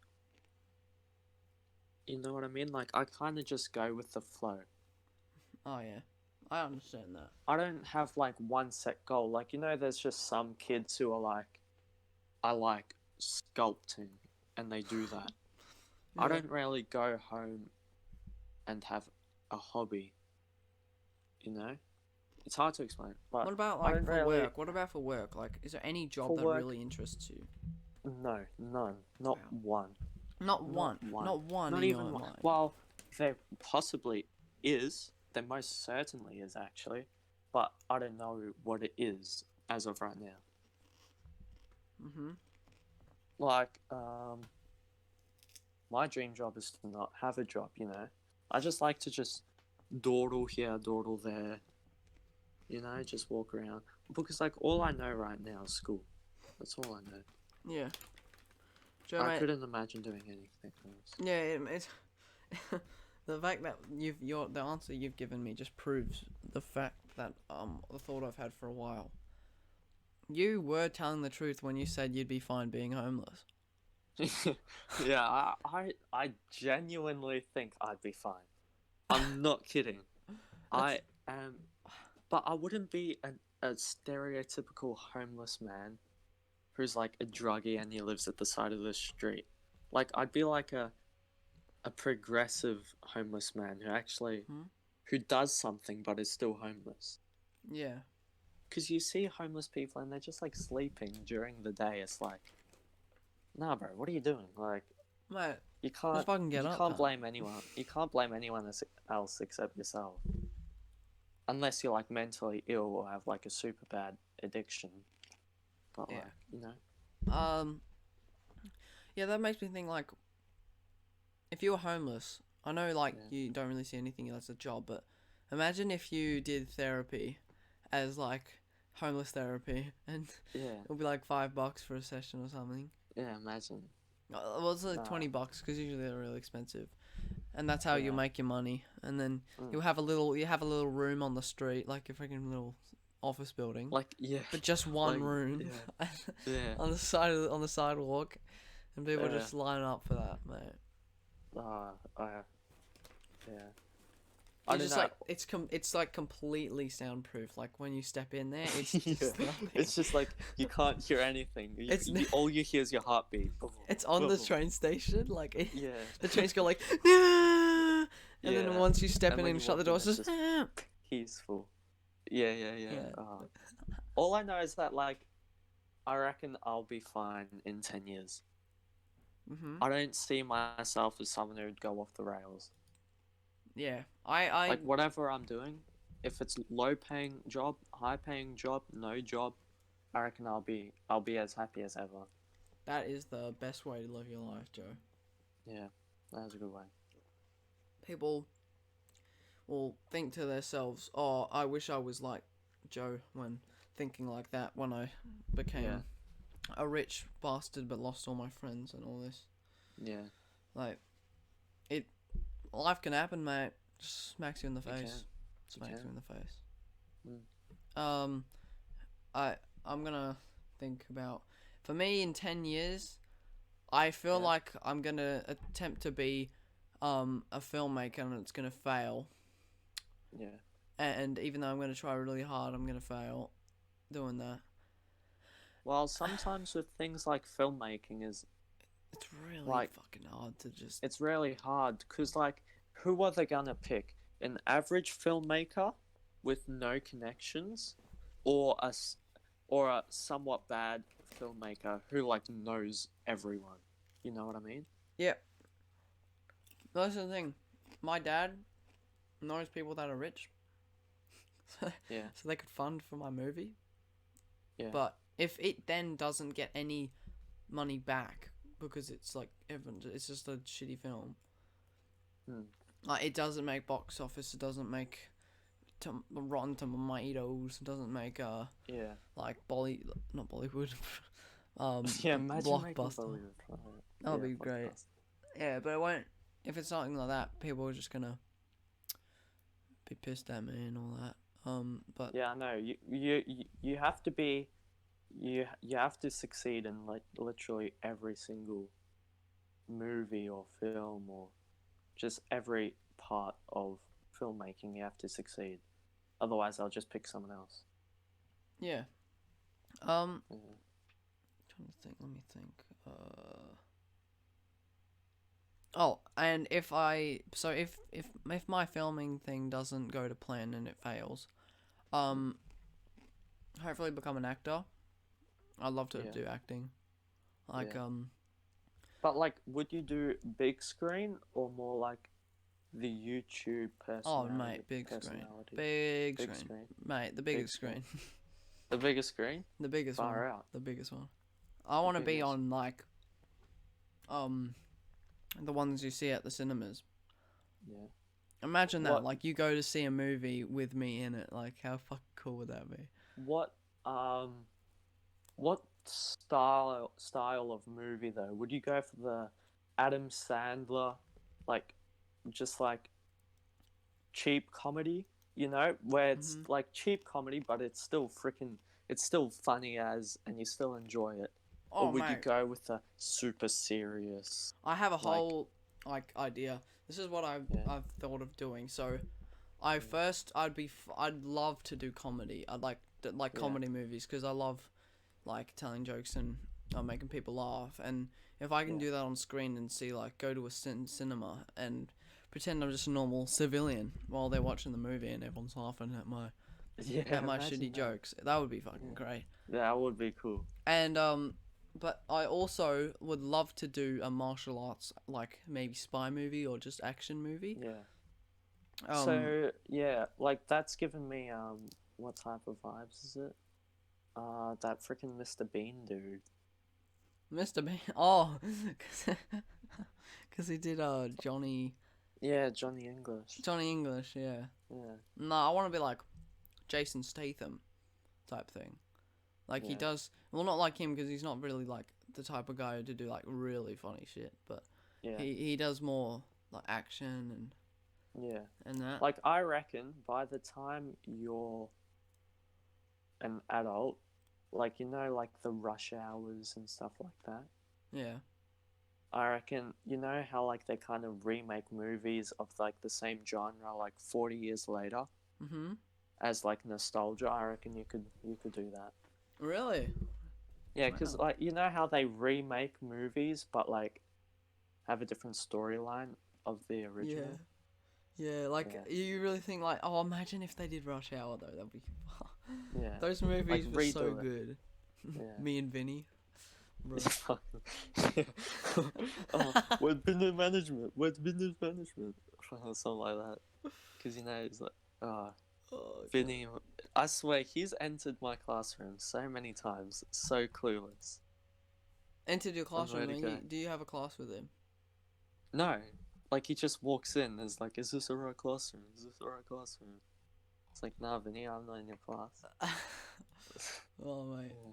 Speaker 2: You know what I mean? Like I kind of just go with the flow.
Speaker 1: Oh yeah, I understand that.
Speaker 2: I don't have like one set goal. Like there's just some kids who are like, I like sculpting, and they do that. I
Speaker 1: Yeah.
Speaker 2: don't really go home and have a hobby. It's hard to explain, but
Speaker 1: What about
Speaker 2: I
Speaker 1: like
Speaker 2: don't
Speaker 1: for
Speaker 2: really.
Speaker 1: work? What about for work? Like, is there any job
Speaker 2: For
Speaker 1: that
Speaker 2: work,
Speaker 1: really interests you?
Speaker 2: no, none, not
Speaker 1: Wow.
Speaker 2: one.
Speaker 1: Not
Speaker 2: Not
Speaker 1: one.
Speaker 2: one.
Speaker 1: Not one
Speaker 2: Not
Speaker 1: in your
Speaker 2: even one.
Speaker 1: mind.
Speaker 2: Well, there possibly is. There most certainly is, actually. But I don't know what it is as of right now.
Speaker 1: Mhm.
Speaker 2: Like, my dream job is to not have a job. I just like to just dawdle here, dawdle there. Just walk around. Because, like, all I know right now is school. That's all I know.
Speaker 1: Yeah. Joe,
Speaker 2: I
Speaker 1: mate.
Speaker 2: couldn't imagine doing anything else.
Speaker 1: Yeah, it's the fact that the answer you've given me just proves the fact that the thought I've had for a while. You were telling the truth when you said you'd be fine being homeless.
Speaker 2: Yeah, I genuinely think I'd be fine. I'm not kidding. I am, but I wouldn't be a stereotypical homeless man who's like a druggie and he lives at the side of the street. Like I'd be like a progressive homeless man who does something but is still homeless.
Speaker 1: Yeah.
Speaker 2: Because you see homeless people and they're just like sleeping during the day. It's like, nah, bro, what are you doing? Like,
Speaker 1: Mate,
Speaker 2: you
Speaker 1: just fucking get
Speaker 2: you
Speaker 1: up,
Speaker 2: can't
Speaker 1: cunt.
Speaker 2: blame anyone. You can't blame anyone else except yourself, unless you're like mentally ill or have like a super bad addiction. But
Speaker 1: Yeah.
Speaker 2: like.
Speaker 1: Yeah, that makes me think like, if you were homeless, I know like
Speaker 2: Yeah.
Speaker 1: you don't really see anything as a job, but imagine if you did therapy as like homeless therapy, and
Speaker 2: Yeah,
Speaker 1: it'll be like $5 for a session or something.
Speaker 2: yeah. Imagine.
Speaker 1: Well, it's like
Speaker 2: Nah.
Speaker 1: $20 because usually they're really expensive, and that's how you
Speaker 2: Yeah.
Speaker 1: make your money. And then
Speaker 2: Mm.
Speaker 1: you have a little room on the street, like a freaking little office building,
Speaker 2: Like yeah.
Speaker 1: but just one
Speaker 2: Like,
Speaker 1: room
Speaker 2: Yeah.
Speaker 1: on the sidewalk, and people
Speaker 2: Yeah.
Speaker 1: just line up for that, mate.
Speaker 2: Yeah. I
Speaker 1: It's
Speaker 2: don't
Speaker 1: just
Speaker 2: know.
Speaker 1: like it's like completely soundproof. Like when you step in there, it's
Speaker 2: Yeah.
Speaker 1: just nothing.
Speaker 2: It's just like you can't hear anything. All you hear is your heartbeat.
Speaker 1: It's on the train station. Like
Speaker 2: Yeah.
Speaker 1: the trains go like, "Nah!" And then
Speaker 2: Yeah.
Speaker 1: once you step
Speaker 2: And
Speaker 1: in
Speaker 2: when
Speaker 1: and
Speaker 2: you
Speaker 1: shut the
Speaker 2: walk in,
Speaker 1: door, it's
Speaker 2: it's
Speaker 1: just.
Speaker 2: just
Speaker 1: "Ah."
Speaker 2: peaceful. Yeah.
Speaker 1: Yeah.
Speaker 2: All I know is that like I reckon I'll be fine in 10 years.
Speaker 1: Mhm.
Speaker 2: I don't see myself as someone who'd go off the rails.
Speaker 1: Yeah. I.
Speaker 2: Like whatever I'm doing, if it's low paying job, high paying job, no job, I reckon I'll be as happy as ever.
Speaker 1: That is the best way to live your life, Joe.
Speaker 2: Yeah, that's a good way.
Speaker 1: people will think to themselves, "Oh, I wish I was like Joe," when thinking like that when I became
Speaker 2: Yeah.
Speaker 1: a rich bastard but lost all my friends and all this.
Speaker 2: Yeah.
Speaker 1: Like, it, life can happen, mate. Just smacks you in the
Speaker 2: It can.
Speaker 1: face. Smacks you
Speaker 2: can.
Speaker 1: in the face.
Speaker 2: Mm.
Speaker 1: I I'm gonna think about, for me in 10 years, I feel
Speaker 2: Yeah.
Speaker 1: like I'm gonna attempt to be a filmmaker and it's gonna fail.
Speaker 2: Yeah.
Speaker 1: And even though I'm gonna try really hard, I'm gonna fail doing that.
Speaker 2: Well, sometimes with things like filmmaking is
Speaker 1: It's really
Speaker 2: like
Speaker 1: fucking hard to just.
Speaker 2: it's really hard because like who are they gonna pick? An average filmmaker with no connections, or or a somewhat bad filmmaker who like knows everyone. You know what I mean?
Speaker 1: Yeah. That's the thing. My dad knows people that are rich,
Speaker 2: Yeah.
Speaker 1: so they could fund for my movie.
Speaker 2: Yeah.
Speaker 1: But if it then doesn't get any money back because it's like it's just a shitty film.
Speaker 2: Hmm.
Speaker 1: Like, it doesn't make box office. It doesn't make Rotten Tomatoes. It doesn't make
Speaker 2: Yeah.
Speaker 1: like not Bollywood.
Speaker 2: Yeah. Imagine making
Speaker 1: Blockbuster.
Speaker 2: Bollywood.
Speaker 1: That would
Speaker 2: Yeah,
Speaker 1: be great.
Speaker 2: blockbuster.
Speaker 1: Yeah, but it won't. If it's something like that, people are just gonna be pissed at me and all that. But
Speaker 2: Yeah, I know. You have to be you have to succeed in like literally every single movie or film or just every part of filmmaking. You have to succeed. Otherwise, I'll just pick someone else.
Speaker 1: yeah.
Speaker 2: Yeah.
Speaker 1: Trying to think. Let me think. Oh, and if my filming thing doesn't go to plan and it fails, um, hopefully become an actor. I'd love to
Speaker 2: Yeah.
Speaker 1: do acting. Like,
Speaker 2: Yeah. But like, would you do big screen or more like the YouTube
Speaker 1: oh
Speaker 2: personality?
Speaker 1: mate, big screen,
Speaker 2: Personality.
Speaker 1: big
Speaker 2: Big
Speaker 1: screen,
Speaker 2: screen.
Speaker 1: mate, the
Speaker 2: Big
Speaker 1: biggest
Speaker 2: screen.
Speaker 1: screen,
Speaker 2: The biggest screen.
Speaker 1: the biggest one,
Speaker 2: Far out.
Speaker 1: the biggest one. I want to be
Speaker 2: Goodness.
Speaker 1: on like, the ones you see at the cinemas.
Speaker 2: Yeah.
Speaker 1: Imagine that,
Speaker 2: What
Speaker 1: like, you go to see a movie with me in it. Like, how fucking cool would that be?
Speaker 2: what what style of movie though? Would you go for the Adam Sandler, like just like cheap comedy, where it's
Speaker 1: Mhm.
Speaker 2: like cheap comedy, but it's still funny as, and you still enjoy it? Or
Speaker 1: Oh
Speaker 2: would you
Speaker 1: mate,
Speaker 2: go with the super serious,
Speaker 1: I have a
Speaker 2: like,
Speaker 1: whole like idea. This is what
Speaker 2: yeah,
Speaker 1: I've thought of doing. So,
Speaker 2: mm,
Speaker 1: I'd love to do comedy. I'd like
Speaker 2: yeah,
Speaker 1: comedy movies because I love like telling jokes and making people laugh. And if I can
Speaker 2: yeah,
Speaker 1: do that on screen and see like go to a cinema and pretend I'm just a normal civilian while they're watching the movie and everyone's laughing
Speaker 2: yeah,
Speaker 1: at my
Speaker 2: imagine
Speaker 1: shitty
Speaker 2: that.
Speaker 1: jokes, that would be fucking
Speaker 2: Yeah.
Speaker 1: great.
Speaker 2: That would be cool.
Speaker 1: And but I also would love to do a martial arts, like maybe spy movie or just action movie.
Speaker 2: Yeah.
Speaker 1: Um,
Speaker 2: So yeah, like that's given me what type of vibes is it? That freaking Mr. Bean dude.
Speaker 1: Mr. Bean. Oh, because he did
Speaker 2: Yeah, Johnny English.
Speaker 1: Johnny English. Yeah.
Speaker 2: Yeah,
Speaker 1: No, I want to be like Jason Statham type thing. Like he
Speaker 2: yeah,
Speaker 1: does. Well, not like him because he's not really like the type of guy to do like really funny shit. But
Speaker 2: yeah,
Speaker 1: he does more like action
Speaker 2: yeah.
Speaker 1: and that.
Speaker 2: Like I reckon by the time you're an adult, like like the rush hours and stuff like that.
Speaker 1: Yeah.
Speaker 2: I reckon how like they kind of remake movies of like the same genre like 40 years later
Speaker 1: Mhm.
Speaker 2: as like nostalgia. I reckon you could do that.
Speaker 1: Really?
Speaker 2: Yeah, because
Speaker 1: Wow.
Speaker 2: like how they remake movies but like have a different storyline of the
Speaker 1: Yeah.
Speaker 2: original.
Speaker 1: Yeah. Like
Speaker 2: Yeah,
Speaker 1: you really think like, oh, imagine if they did Rush Hour though. That'd be.
Speaker 2: yeah,
Speaker 1: Those
Speaker 2: like
Speaker 1: movies were so
Speaker 2: redo it.
Speaker 1: good.
Speaker 2: Yeah.
Speaker 1: Me and Vinny. Bro.
Speaker 2: Oh, where's business management? Where's business management? Something like that. Because he's like,
Speaker 1: Oh,
Speaker 2: Vinny. I swear he's entered my classroom so many times, so clueless.
Speaker 1: entered your
Speaker 2: I'm
Speaker 1: classroom.
Speaker 2: ready to go.
Speaker 1: Do you have a class with him?
Speaker 2: No, Like he just walks in. Is like, is this a right classroom? Is this a right classroom? It's like, nah, Vinny, I'm not in your class.
Speaker 1: Oh mate,
Speaker 2: Yeah,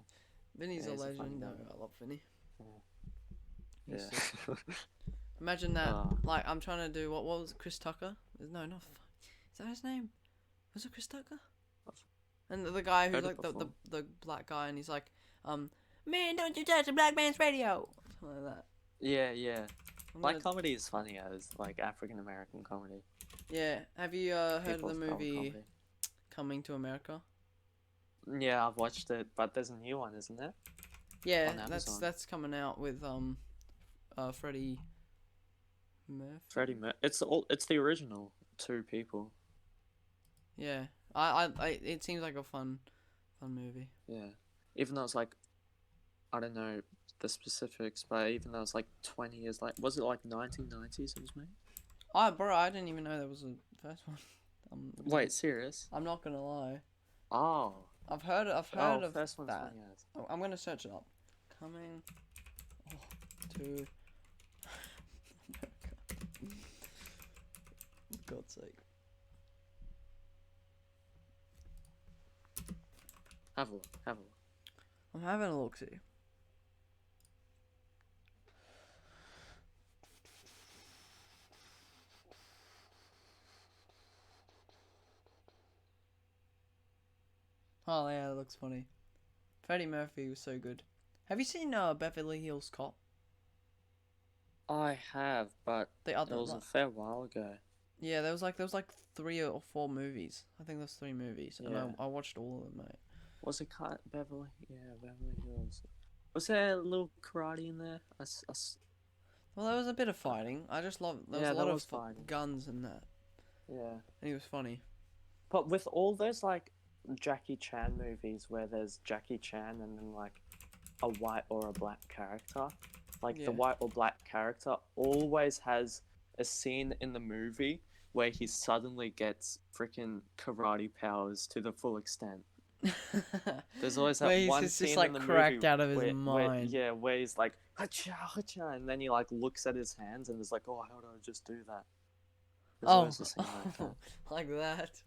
Speaker 1: Vinny's
Speaker 2: yeah,
Speaker 1: a
Speaker 2: he's a funny
Speaker 1: legend. No,
Speaker 2: guy.
Speaker 1: I love Vinny.
Speaker 2: Yeah.
Speaker 1: He's sick. Imagine that.
Speaker 2: Uh,
Speaker 1: Like I'm trying to do what was it, Chris Tucker? No, not. Is that his name? Was it Chris Tucker? And the guy who's
Speaker 2: heard it
Speaker 1: like the
Speaker 2: before.
Speaker 1: the black guy, and he's like, man, don't you touch a black man's radio, something like that.
Speaker 2: Yeah, yeah.
Speaker 1: I'm
Speaker 2: Black
Speaker 1: gonna,
Speaker 2: comedy is funny as like African American comedy.
Speaker 1: yeah. Have you heard of
Speaker 2: People
Speaker 1: the
Speaker 2: of color
Speaker 1: movie
Speaker 2: comedy.
Speaker 1: Coming to America?
Speaker 2: Yeah, I've watched it, but there's a new one, isn't there?
Speaker 1: Yeah,
Speaker 2: On Amazon.
Speaker 1: that's coming out with Freddie Murphy.
Speaker 2: It's the original two people.
Speaker 1: Yeah, it seems like a fun movie.
Speaker 2: Yeah. Even though it's like, I don't know the specifics, but even though it's like 20 years like, was it like 1990s it was made?
Speaker 1: Oh, bro, I didn't even know there was a first one.
Speaker 2: Wait, serious?
Speaker 1: I'm not gonna lie.
Speaker 2: Oh.
Speaker 1: I've heard of
Speaker 2: First one's
Speaker 1: that.
Speaker 2: 20 years.
Speaker 1: Oh, I'm gonna search it up. Coming to America. For God's sake.
Speaker 2: Have a look, have a look.
Speaker 1: I'm having a look, see. Oh yeah, that looks funny. Freddie Murphy was so good. Have you seen Beverly Hills Cop?
Speaker 2: I have, but
Speaker 1: The
Speaker 2: it
Speaker 1: other
Speaker 2: was
Speaker 1: one.
Speaker 2: a fair while ago.
Speaker 1: Yeah, there was like 3 or 4 movies. I think there's 3 movies, and
Speaker 2: Yeah.
Speaker 1: I watched all of them, mate.
Speaker 2: Was it Beverly? Yeah, Beverly Hills. Was there a little karate in there?
Speaker 1: Well, there was a bit of fighting. I just love there was
Speaker 2: Yeah,
Speaker 1: a lot
Speaker 2: there
Speaker 1: of
Speaker 2: was fighting.
Speaker 1: guns in that,
Speaker 2: Yeah.
Speaker 1: and he was funny.
Speaker 2: But with all those like Jackie Chan movies where there's Jackie Chan and then like a white or a black character, like
Speaker 1: Yeah.
Speaker 2: the white or black character always has a scene in the movie where he suddenly gets freaking karate powers to the full extent. There's always that
Speaker 1: Where he's
Speaker 2: one
Speaker 1: just
Speaker 2: scene
Speaker 1: like
Speaker 2: in the
Speaker 1: cracked
Speaker 2: movie
Speaker 1: out of his
Speaker 2: where,
Speaker 1: mind.
Speaker 2: where he's like hacha hacha, and then he like looks at his hands and is like, oh, how do I just do that? There's
Speaker 1: Oh,
Speaker 2: always a scene like that.
Speaker 1: like that.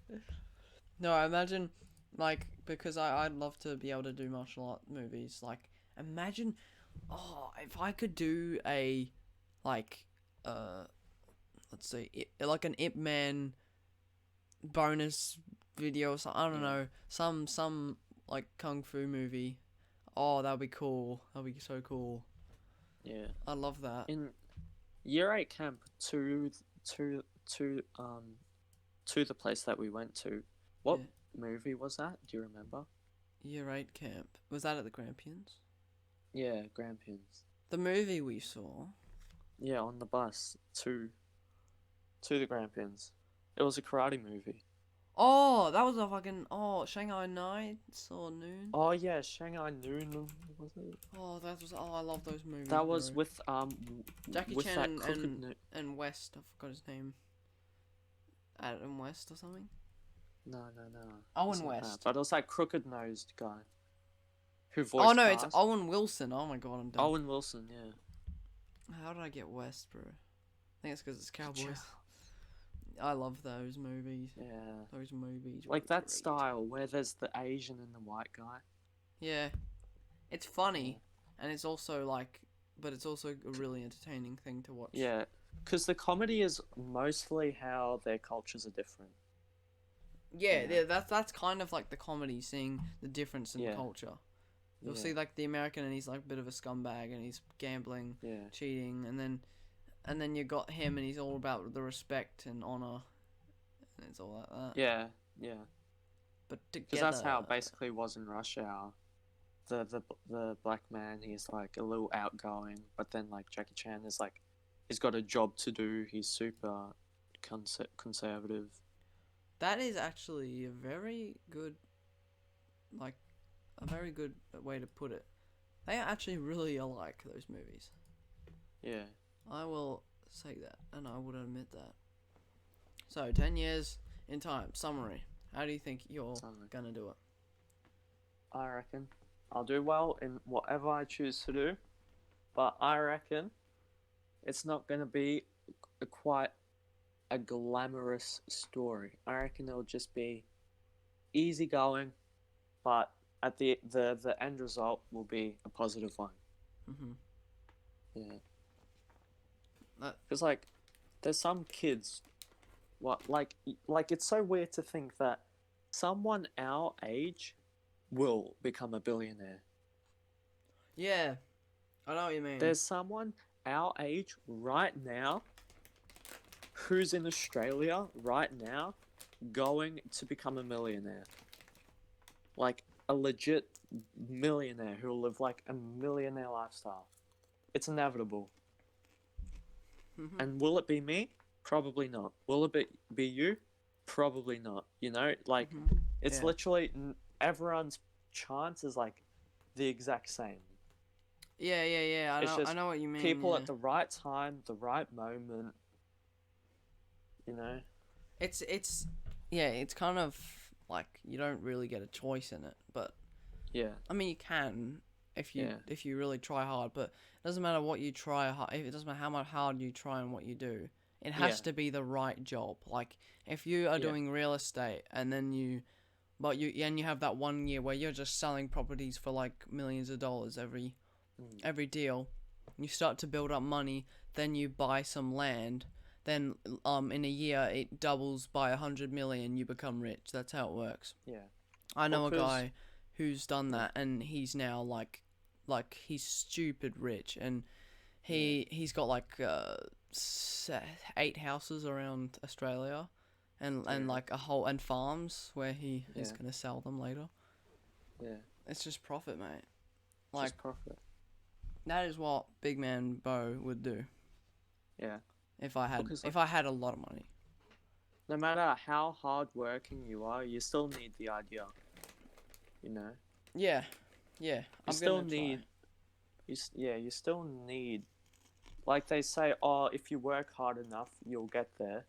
Speaker 1: No, I imagine, like, because I'd love to be able to do martial art movies. Like, imagine, if I could do a, like, let's see, like an Ip Man bonus video or something. I don't know, some like kung fu movie. Oh, that'd be cool. That'd be so cool.
Speaker 2: Yeah.
Speaker 1: I love that.
Speaker 2: In year 8 camp to the place that we went to, what
Speaker 1: Yeah.
Speaker 2: movie was that? Do you remember?
Speaker 1: Year 8 camp. Was that at the Grampians?
Speaker 2: Yeah, Grampians.
Speaker 1: The movie we saw.
Speaker 2: Yeah, on the bus to the Grampians. It was a karate movie.
Speaker 1: Oh, that was a fucking Shanghai Nights or Noon.
Speaker 2: Oh yeah, Shanghai Noon was it?
Speaker 1: I love those movies.
Speaker 2: That was
Speaker 1: bro.
Speaker 2: with
Speaker 1: Jackie
Speaker 2: with
Speaker 1: Chan
Speaker 2: that crooked
Speaker 1: and West. I forgot his name. Adam West or something.
Speaker 2: No.
Speaker 1: Owen
Speaker 2: It's not that.
Speaker 1: West.
Speaker 2: But it was that crooked nosed guy who voiced.
Speaker 1: Oh no, it's
Speaker 2: Cars.
Speaker 1: Owen Wilson. Oh my god, I'm done.
Speaker 2: Owen Wilson. Yeah.
Speaker 1: How did I get West, bro? I think it's because it's Cowboys. I love those movies.
Speaker 2: Yeah.
Speaker 1: Those movies.
Speaker 2: Like
Speaker 1: were
Speaker 2: that
Speaker 1: great.
Speaker 2: style where there's the Asian and the white guy.
Speaker 1: Yeah, it's funny, and it's also like, but it's also a really entertaining thing to watch.
Speaker 2: Yeah, because the comedy is mostly how their cultures are different.
Speaker 1: Yeah,
Speaker 2: Yeah.
Speaker 1: that's kind of like the comedy, seeing the difference in
Speaker 2: Yeah.
Speaker 1: culture. You'll
Speaker 2: Yeah.
Speaker 1: see like the American, and he's like a bit of a scumbag, and he's gambling,
Speaker 2: Yeah.
Speaker 1: cheating, and then you got him, and he's all about the respect and honor, and it's all like that.
Speaker 2: Yeah.
Speaker 1: But
Speaker 2: Because
Speaker 1: together,
Speaker 2: that's how it basically was in Rush Hour. The black man, he's like a little outgoing, but then like Jackie Chan is like, he's got a job to do. He's super conservative.
Speaker 1: that is actually a very good, like, a very good way to put it. They are actually really alike, those movies.
Speaker 2: Yeah.
Speaker 1: I will say that, and I would admit that. So, 10 years in time, summary. How do you think you're
Speaker 2: Summary.
Speaker 1: gonna do it?
Speaker 2: I reckon I'll do well in whatever I choose to do, but I reckon it's not gonna be quite a glamorous story. I reckon it'll just be easygoing, but at the end result will be a positive one.
Speaker 1: Mm-hmm.
Speaker 2: Yeah,
Speaker 1: That,
Speaker 2: because like there's some kids, what like it's so weird to think that someone our age will become a billionaire.
Speaker 1: yeah, I know what you mean.
Speaker 2: There's someone our age right now who's in Australia right now going to become a millionaire. Like a legit millionaire who will live like a millionaire lifestyle. It's inevitable.
Speaker 1: Mm-hmm.
Speaker 2: And will it be me? Probably not. Will it be you? Probably not. You know, like
Speaker 1: Mm-hmm.
Speaker 2: it's
Speaker 1: Yeah.
Speaker 2: literally everyone's chance is like the exact same.
Speaker 1: Yeah.
Speaker 2: It's
Speaker 1: I
Speaker 2: just
Speaker 1: know what you mean.
Speaker 2: people
Speaker 1: Yeah.
Speaker 2: at the right time, the right moment. You know.
Speaker 1: It's yeah. It's kind of like you don't really get a choice in it, but
Speaker 2: Yeah.
Speaker 1: I mean you can
Speaker 2: Yeah.
Speaker 1: if you really try hard. But it doesn't matter what you try hard. It doesn't matter how much hard you try and what you do. It has
Speaker 2: Yeah.
Speaker 1: to be the right job. Like if you are
Speaker 2: Yeah.
Speaker 1: doing real estate and then you have that 1 year where you're just selling properties for like millions of dollars every deal, you start to build up money, then you buy some land, then in a year it doubles by 100 million, you become rich. That's how it works.
Speaker 2: Yeah.
Speaker 1: I know
Speaker 2: Well,
Speaker 1: a
Speaker 2: 'cause
Speaker 1: guy who's done
Speaker 2: yeah.
Speaker 1: that, and he's now like he's stupid rich, and
Speaker 2: Yeah.
Speaker 1: he's got like 8 houses around Australia, and
Speaker 2: Yeah.
Speaker 1: like a whole and farms where he is
Speaker 2: Yeah.
Speaker 1: gonna sell them later.
Speaker 2: Yeah.
Speaker 1: It's just profit, mate. Like
Speaker 2: Just profit.
Speaker 1: that is what Big Man Bo would do
Speaker 2: Yeah.
Speaker 1: if I had
Speaker 2: Because
Speaker 1: if
Speaker 2: like,
Speaker 1: I had a lot of money.
Speaker 2: no matter how hardworking you are, you still need the idea. You know.
Speaker 1: Yeah,
Speaker 2: You
Speaker 1: I'm
Speaker 2: still
Speaker 1: gonna try.
Speaker 2: need. You still need. Like they say, oh, if you work hard enough, you'll get there.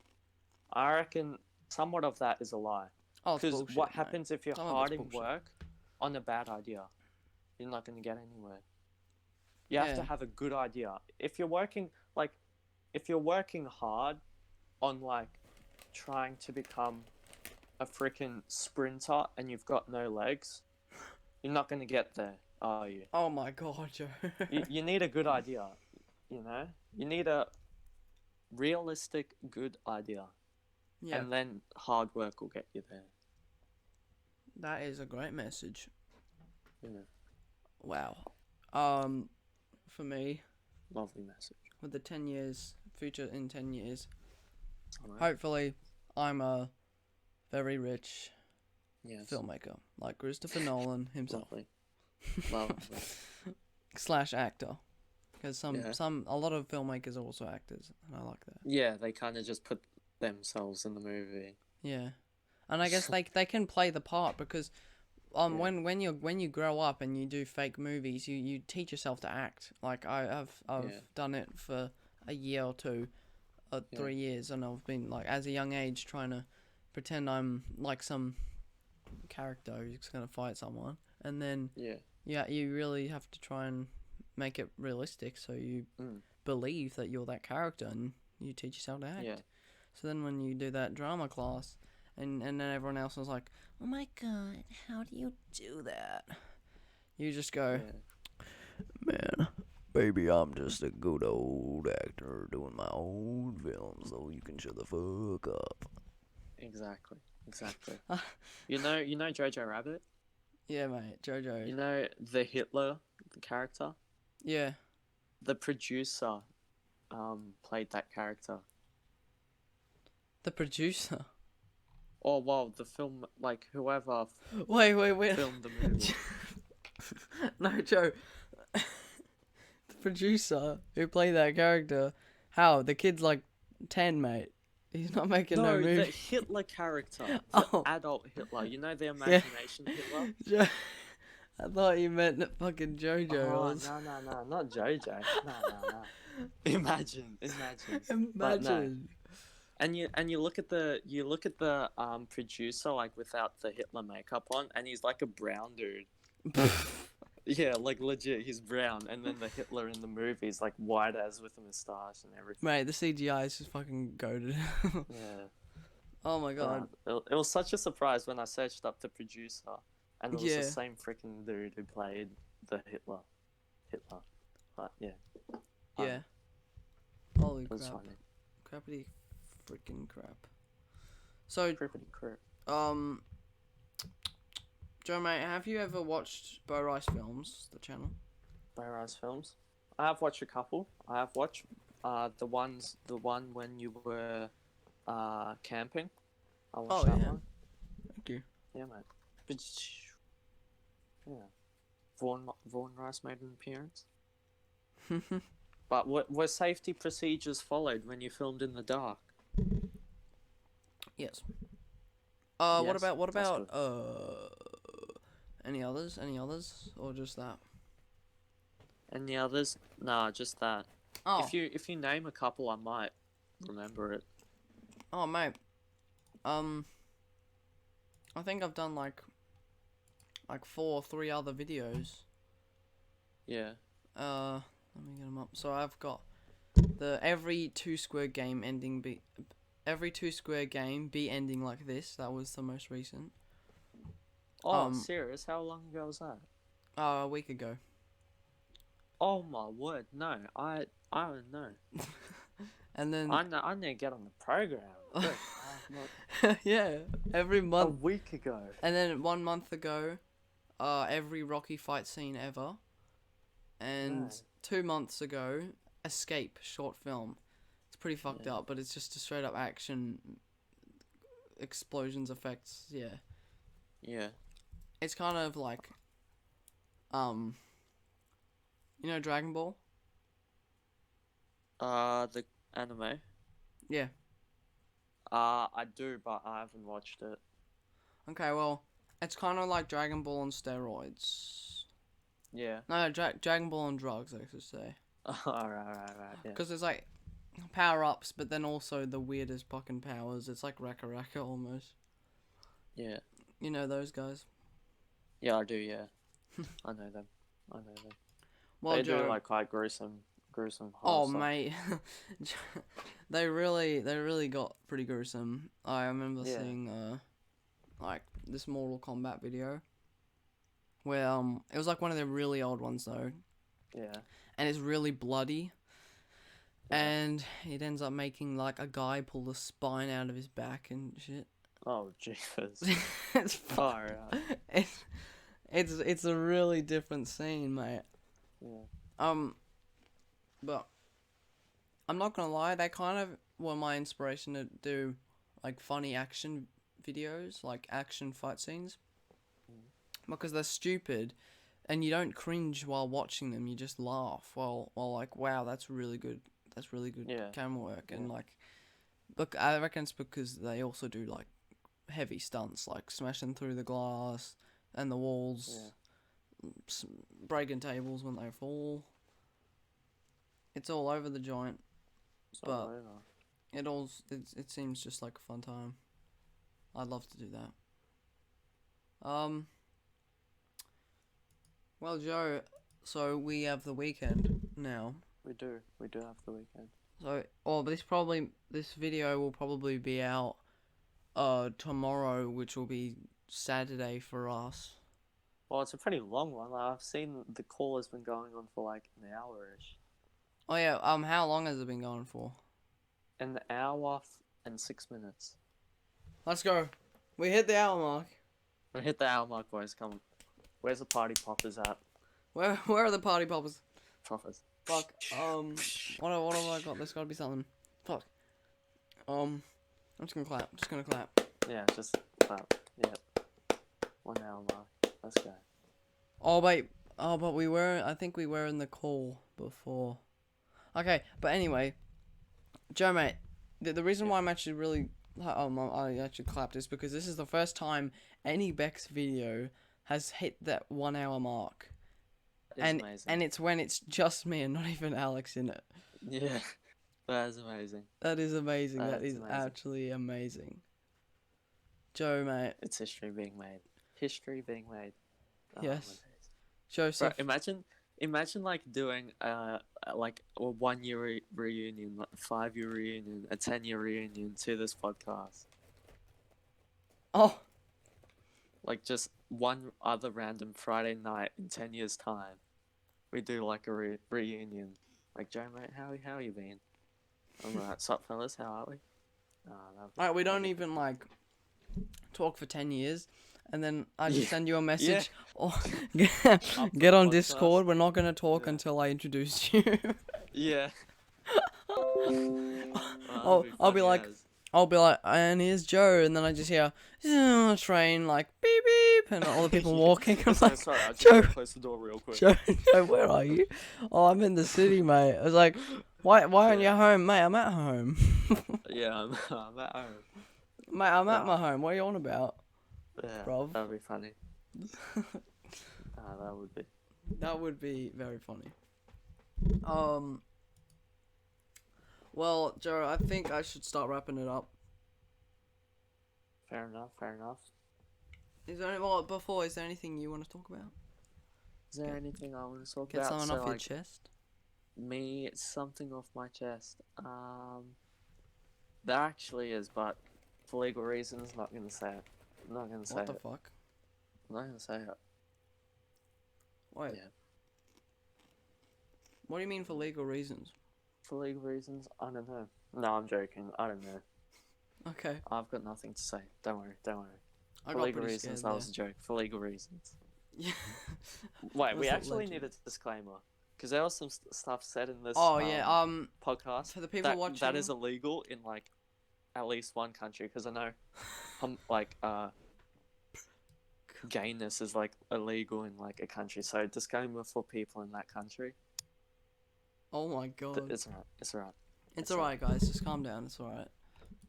Speaker 2: I reckon somewhat of that is a lie.
Speaker 1: Oh, it's
Speaker 2: Because
Speaker 1: bullshit,
Speaker 2: what
Speaker 1: mate.
Speaker 2: happens if you're
Speaker 1: Some of it's
Speaker 2: hard in
Speaker 1: bullshit.
Speaker 2: work on a bad idea? You're not going to get anywhere. You have to
Speaker 1: Yeah,
Speaker 2: have a good idea. If you're working hard on like trying to become a freaking sprinter and you've got no legs, you're not going to get there, are you?
Speaker 1: oh my god, Joe.
Speaker 2: You need a good idea, you know? You need a realistic, good idea.
Speaker 1: Yeah,
Speaker 2: And then hard work will get you there.
Speaker 1: that is a great message.
Speaker 2: Yeah.
Speaker 1: Wow. For me,
Speaker 2: Lovely message.
Speaker 1: with the 10 years, future in 10 years,
Speaker 2: Alright.
Speaker 1: hopefully I'm a very rich
Speaker 2: Yes.
Speaker 1: filmmaker, like Christopher Nolan himself.
Speaker 2: Lovely. Lovely.
Speaker 1: / actor. Because
Speaker 2: Yeah.
Speaker 1: a lot of filmmakers are also actors, and I like that.
Speaker 2: Yeah, they kind of just put themselves in the movie.
Speaker 1: Yeah. And I guess they can play the part because
Speaker 2: Yeah.
Speaker 1: when you grow up and you do fake movies, you teach yourself to act. Like I've
Speaker 2: Yeah.
Speaker 1: done it for a year or two, or
Speaker 2: Yeah.
Speaker 1: 3 years, and I've been like as a young age trying to pretend I'm like some character who's gonna fight someone, and then
Speaker 2: Yeah.
Speaker 1: you really have to try and make it realistic so you
Speaker 2: Mm.
Speaker 1: believe that you're that character and you teach yourself to act.
Speaker 2: Yeah.
Speaker 1: So then when you do that drama class and then everyone else was like, oh my god, how do you do that? You just go,
Speaker 2: Yeah.
Speaker 1: man, baby, I'm just a good old actor doing my own film, so you can shut the fuck up.
Speaker 2: Exactly. You know Jojo Rabbit?
Speaker 1: Yeah, mate, Jojo.
Speaker 2: You know the Hitler, the character?
Speaker 1: Yeah.
Speaker 2: The producer played that character.
Speaker 1: The producer.
Speaker 2: Or well, the film, like whoever
Speaker 1: Wait.
Speaker 2: filmed the movie.
Speaker 1: No, Joe. The producer who played that character, how? The kid's like 10, mate. He's not making no
Speaker 2: No,
Speaker 1: movie.
Speaker 2: the Hitler character. The
Speaker 1: Oh.
Speaker 2: adult Hitler. You know the imagination Hitler?
Speaker 1: Jo- I thought you meant the fucking JoJo.
Speaker 2: Oh, no, not Jojo. No. Imagine. But no.
Speaker 1: Imagine.
Speaker 2: And you look at the producer like without the Hitler makeup on, and he's like a brown dude. Yeah, like legit, he's brown, and then the Hitler in the movie is like white as with a moustache and everything.
Speaker 1: Mate, the CGI is just fucking goated.
Speaker 2: Yeah.
Speaker 1: Oh my god.
Speaker 2: It was such a surprise when I searched up the producer, and it was the
Speaker 1: Yeah.
Speaker 2: same freaking dude who played the Hitler. Hitler. But yeah,
Speaker 1: Yeah. Holy
Speaker 2: it was
Speaker 1: crap.
Speaker 2: funny.
Speaker 1: Crappity freaking crap. So,
Speaker 2: Pretty crap.
Speaker 1: Joe, mate, have you ever watched Bo Rice Films, the channel?
Speaker 2: Rise films. I have watched a couple. I have watched the one when you were camping. I watched
Speaker 1: Oh,
Speaker 2: that
Speaker 1: yeah.
Speaker 2: one.
Speaker 1: Thank you.
Speaker 2: Yeah, mate. But yeah, Vaughan Rice made an appearance. But were safety procedures followed when you filmed in the dark?
Speaker 1: Yes. What
Speaker 2: Yes,
Speaker 1: about
Speaker 2: that's good.
Speaker 1: any others? Any others, or just that?
Speaker 2: Any others? Nah, just that.
Speaker 1: Oh,
Speaker 2: If you name a couple, I might remember it.
Speaker 1: oh, mate. I think I've done like 3 other videos.
Speaker 2: Yeah.
Speaker 1: Let me get them up. So I've got the every 2 square game ending every 2 square game be ending like this. That was the most recent.
Speaker 2: Oh, serious? How long ago was that?
Speaker 1: A week ago.
Speaker 2: Oh my word! No, I don't know.
Speaker 1: And then
Speaker 2: I need to get on the program. Look,
Speaker 1: yeah, every
Speaker 2: a
Speaker 1: month.
Speaker 2: week ago.
Speaker 1: And then 1 month ago, every Rocky fight scene ever. And
Speaker 2: No.
Speaker 1: 2 months ago, Escape short film. It's pretty fucked up, but it's just a straight up action, explosions, effects. Yeah,
Speaker 2: Yeah.
Speaker 1: it's kind of like, you know, Dragon Ball.
Speaker 2: The anime.
Speaker 1: Yeah.
Speaker 2: I do, but I haven't watched it.
Speaker 1: Okay, well, it's kind of like Dragon Ball on steroids.
Speaker 2: Yeah.
Speaker 1: No, Dragon Ball on drugs, I should say.
Speaker 2: Right. Yeah.
Speaker 1: Because it's like power ups, but then also the weirdest fucking powers. It's like Raka Raka almost.
Speaker 2: Yeah.
Speaker 1: You know those guys?
Speaker 2: Yeah, I do. Yeah. I know them.
Speaker 1: Well,
Speaker 2: They
Speaker 1: Joe.
Speaker 2: do like quite gruesome horror
Speaker 1: Oh,
Speaker 2: stuff.
Speaker 1: mate. they really got pretty gruesome. I remember
Speaker 2: Yeah.
Speaker 1: seeing like this Mortal Kombat video where it was like one of the really old ones though,
Speaker 2: Yeah.
Speaker 1: and it's really bloody.
Speaker 2: Yeah.
Speaker 1: And it ends up making like a guy pull the spine out of his back and shit.
Speaker 2: Oh Jesus.
Speaker 1: It's
Speaker 2: Far out.
Speaker 1: it's a really different scene, mate.
Speaker 2: Yeah.
Speaker 1: But I'm not gonna lie, they kind of were my inspiration to do like funny action videos, like action fight scenes, because they're stupid, and you don't cringe while watching them. You just laugh while like, wow, that's really good. That's really good
Speaker 2: Yeah.
Speaker 1: camera work, and
Speaker 2: Yeah.
Speaker 1: like, look, I reckon it's because they also do like heavy stunts, like smashing through the glass and the walls, breaking tables when they fall. It's all over the joint, but it seems just like a fun time. I'd love to do that. Well, Joe, so we have the weekend now.
Speaker 2: We do have the weekend.
Speaker 1: So, this video will probably be out tomorrow, which will be Saturday for us.
Speaker 2: Well, it's a pretty long one. I've seen the call has been going on for like an hour-ish.
Speaker 1: Oh yeah, how long has it been going for?
Speaker 2: An hour and 6 minutes.
Speaker 1: Let's go. We hit the hour mark.
Speaker 2: We hit the hour mark, boys. Come on. Where's the party poppers at?
Speaker 1: Where are the party poppers?
Speaker 2: Poppers.
Speaker 1: Fuck. What have I got? There's gotta be something. Fuck. I'm just gonna clap.
Speaker 2: Yeah, just clap. Yep. 1 hour mark. Let's go.
Speaker 1: Oh wait. Oh, but I think we were in the call before. Okay, but anyway, Joe, mate, the reason why I'm actually really I actually clapped is because this is the first time any BeX video has hit that 1 hour mark.
Speaker 2: It's amazing.
Speaker 1: And it's when it's just me and not even Alex in it.
Speaker 2: Yeah, that is amazing.
Speaker 1: That is amazing. That is
Speaker 2: amazing.
Speaker 1: actually amazing. Joe, mate.
Speaker 2: It's history being made. History being made. Oh,
Speaker 1: Yes.
Speaker 2: Bro,
Speaker 1: Joseph.
Speaker 2: imagine like doing like a 1 year reunion, like a 5 year reunion, a 10 year reunion to this podcast.
Speaker 1: Oh,
Speaker 2: Like just one other random Friday night in 10 years' time, we do like a reunion. Like, Joe, mate, how you been? I'm alright. Sup, fellas? How are we?
Speaker 1: alright. We
Speaker 2: That'd
Speaker 1: don't
Speaker 2: be
Speaker 1: even like talk for 10 years, and then I
Speaker 2: Yeah.
Speaker 1: just send you a
Speaker 2: Yeah.
Speaker 1: message. Or
Speaker 2: After
Speaker 1: get
Speaker 2: the
Speaker 1: on
Speaker 2: podcast.
Speaker 1: Discord. We're not gonna talk
Speaker 2: Yeah.
Speaker 1: until I introduce you.
Speaker 2: Yeah.
Speaker 1: I'll be like, and here's Joe, and then I just hear train like beep beep, and all the people walking. I'm like,
Speaker 2: sorry, I just
Speaker 1: Joe,
Speaker 2: gotta close the door real quick.
Speaker 1: Joe, where are you? Oh, I'm in the city, mate. I was like, why aren't you home, mate? I'm at home.
Speaker 2: Yeah, I'm at home.
Speaker 1: Mate, I'm at my home. What are you on about?
Speaker 2: Yeah,
Speaker 1: Bruv.
Speaker 2: that'd be funny. That would be.
Speaker 1: That would be very funny. Well, Joe, I think I should start wrapping it up.
Speaker 2: Fair enough.
Speaker 1: Is there anything you want to talk about?
Speaker 2: Is there anything I want to talk
Speaker 1: Get
Speaker 2: about?
Speaker 1: something
Speaker 2: So,
Speaker 1: off your
Speaker 2: like,
Speaker 1: chest.
Speaker 2: me, something off my chest. There actually is, but for legal reasons, not gonna say it. I'm not gonna say
Speaker 1: What the
Speaker 2: it.
Speaker 1: fuck?
Speaker 2: I'm not gonna say it.
Speaker 1: Wait.
Speaker 2: Yeah.
Speaker 1: What do you mean for legal reasons?
Speaker 2: For legal reasons, I don't know. No, I'm joking. I don't know.
Speaker 1: Okay.
Speaker 2: I've got nothing to say. Don't worry.
Speaker 1: I
Speaker 2: For
Speaker 1: got
Speaker 2: legal
Speaker 1: pretty
Speaker 2: reasons,
Speaker 1: scared
Speaker 2: that was a joke. For legal reasons.
Speaker 1: there.
Speaker 2: Wait, we
Speaker 1: Was it
Speaker 2: actually
Speaker 1: legend?
Speaker 2: need a disclaimer because there was some stuff said in this.
Speaker 1: Oh yeah.
Speaker 2: Podcast
Speaker 1: For the people
Speaker 2: that,
Speaker 1: watching,
Speaker 2: that is illegal in like at least one country because I know, gayness is like illegal in like a country. So disclaimer for people in that country.
Speaker 1: Oh my god.
Speaker 2: It's alright. It's alright.
Speaker 1: It's alright, guys. Just calm down. It's alright.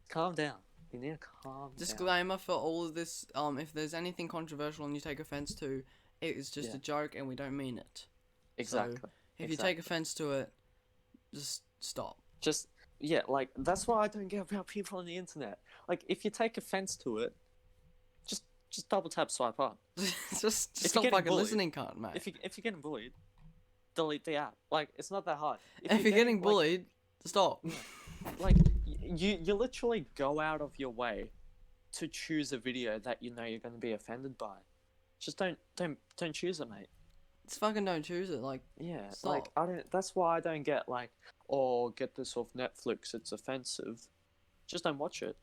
Speaker 2: Calm down. You need to calm down.
Speaker 1: Disclaimer for all of this. If there's anything controversial and you take offense to, it is just a joke and we don't mean it.
Speaker 2: Exactly.
Speaker 1: So, if you take offense to it, just stop.
Speaker 2: Like that's what I don't get about people on the internet. Like if you take offense to it, just double tap swipe up.
Speaker 1: just
Speaker 2: you're
Speaker 1: stop
Speaker 2: getting
Speaker 1: fucking
Speaker 2: bullied-
Speaker 1: listening, can't mate.
Speaker 2: If you're getting bullied, delete the app. Like it's not that hard.
Speaker 1: If you're getting bullied, stop.
Speaker 2: like you literally go out of your way to choose a video that you know you're going to be offended by. Just don't choose it, mate.
Speaker 1: Just fucking don't choose it. Like,
Speaker 2: Yeah,
Speaker 1: stop.
Speaker 2: like I don't. That's why I don't get like, oh, get this off Netflix. It's offensive. Just don't watch it.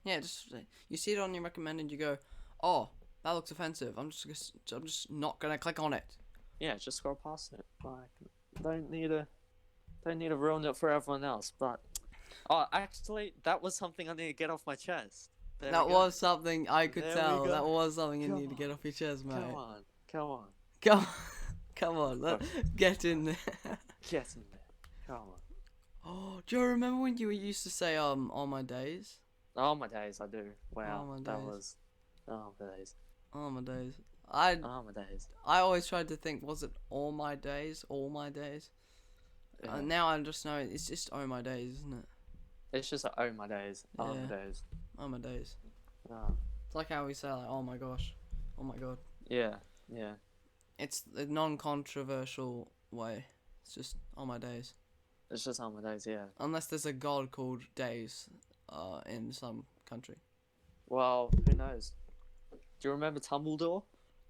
Speaker 1: Yeah, just you see it on your recommended, you go, oh, that looks offensive. I'm just not gonna click on it.
Speaker 2: Yeah, just scroll past it. Like, don't need to ruin it for everyone else. But, oh, actually, that was something I need to get off my chest.
Speaker 1: That was something I could
Speaker 2: There we
Speaker 1: tell.
Speaker 2: go.
Speaker 1: That was something you
Speaker 2: Come
Speaker 1: need to get
Speaker 2: on.
Speaker 1: off your chest, mate.
Speaker 2: Come on.
Speaker 1: Come on, get in there.
Speaker 2: Get in there. Come on.
Speaker 1: Oh, do you remember when you used to say all my days?
Speaker 2: Oh my days, I do. Wow,
Speaker 1: Oh my
Speaker 2: that
Speaker 1: days.
Speaker 2: was. Oh my days.
Speaker 1: All my days.
Speaker 2: Oh my days.
Speaker 1: I always tried to think, was it all my days? All my days.
Speaker 2: Yeah.
Speaker 1: Now I just know it's just oh my days, isn't it?
Speaker 2: It's just oh my days. Oh my
Speaker 1: Yeah.
Speaker 2: days.
Speaker 1: Oh my days.
Speaker 2: Oh.
Speaker 1: It's like how we say like, oh my gosh, oh my god.
Speaker 2: Yeah.
Speaker 1: It's a non-controversial way. It's just oh my days.
Speaker 2: It's just oh my days. Yeah.
Speaker 1: Unless there's a god called Days, in some country.
Speaker 2: Well, who knows? Do you remember Tumbledore?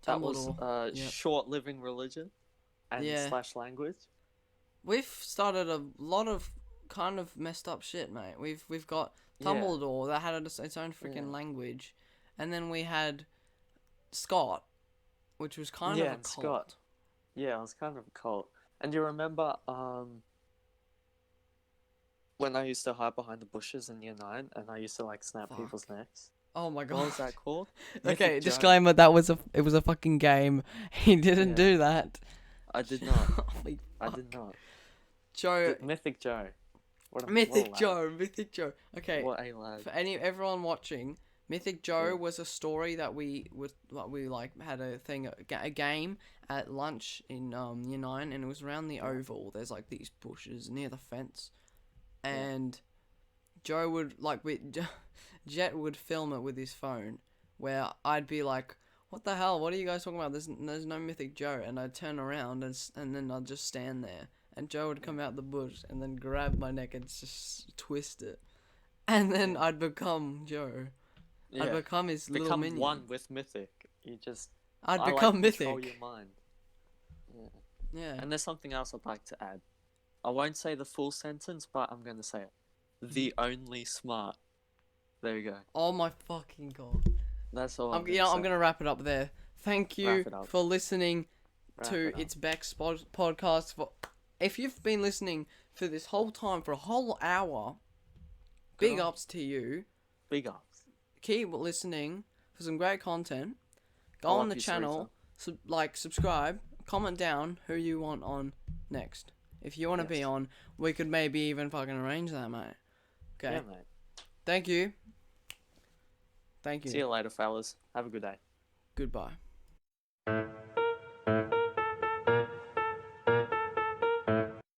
Speaker 2: That was
Speaker 1: yep.
Speaker 2: short-living religion and
Speaker 1: Yeah.
Speaker 2: / language.
Speaker 1: We've started a lot of kind of messed up shit, mate. We've got
Speaker 2: Yeah.
Speaker 1: Tumbledore that had its own freaking language, and then we had Scott, which was kind of a
Speaker 2: and
Speaker 1: cult.
Speaker 2: Scott. Yeah, it was kind of a cult. And you remember when I used to hide behind the bushes in Year 9 and I used to like snap
Speaker 1: Fuck.
Speaker 2: people's necks?
Speaker 1: Oh my god.
Speaker 2: What was that called?
Speaker 1: Okay,
Speaker 2: Mythic Joe.
Speaker 1: disclaimer. It was a fucking game. He didn't
Speaker 2: Yeah.
Speaker 1: do that.
Speaker 2: I did not.
Speaker 1: Holy
Speaker 2: I
Speaker 1: fuck.
Speaker 2: did not.
Speaker 1: Joe.
Speaker 2: Mythic Joe. What a
Speaker 1: Mythic
Speaker 2: lad.
Speaker 1: Mythic Joe. Okay.
Speaker 2: What a lad.
Speaker 1: For everyone watching, Mythic Joe was a story that we like had a thing, a game at lunch in Year 9, and it was around the oval. There's like these bushes near the fence, and Joe would Jet would film it with his phone, where I'd be like, what the hell? What are you guys talking about? There's no Mythic Joe. And I'd turn around and then I'd just stand there. And Joe would come out the bush and then grab my neck and just twist it. And then I'd become Joe. I'd
Speaker 2: Yeah.
Speaker 1: become his little
Speaker 2: Become
Speaker 1: minion.
Speaker 2: one with Mythic. You just.
Speaker 1: I'd
Speaker 2: I
Speaker 1: become
Speaker 2: like control
Speaker 1: Mythic.
Speaker 2: your mind. Yeah.
Speaker 1: Yeah.
Speaker 2: And there's something else I'd like to add. I won't say the full sentence, but I'm gonna say it. The only smart. There you go.
Speaker 1: Oh my fucking god.
Speaker 2: That's all.
Speaker 1: I'm gonna wrap it up there. Thank you
Speaker 2: Wrap it up.
Speaker 1: for listening
Speaker 2: Wrap
Speaker 1: to
Speaker 2: it up.
Speaker 1: It's BeX podcast. If you've been listening for this whole time, for a whole hour, big
Speaker 2: on.
Speaker 1: ups to you.
Speaker 2: Big ups.
Speaker 1: Keep listening for some great content. Go
Speaker 2: I
Speaker 1: on
Speaker 2: love
Speaker 1: the
Speaker 2: you,
Speaker 1: channel, subscribe, comment down who you want on next. If you want to be
Speaker 2: Yes.
Speaker 1: on, we could maybe even fucking arrange that, mate. Okay.
Speaker 2: Yeah, mate.
Speaker 1: Thank you. Thank you.
Speaker 2: See you later, fellas. Have a good day.
Speaker 1: Goodbye.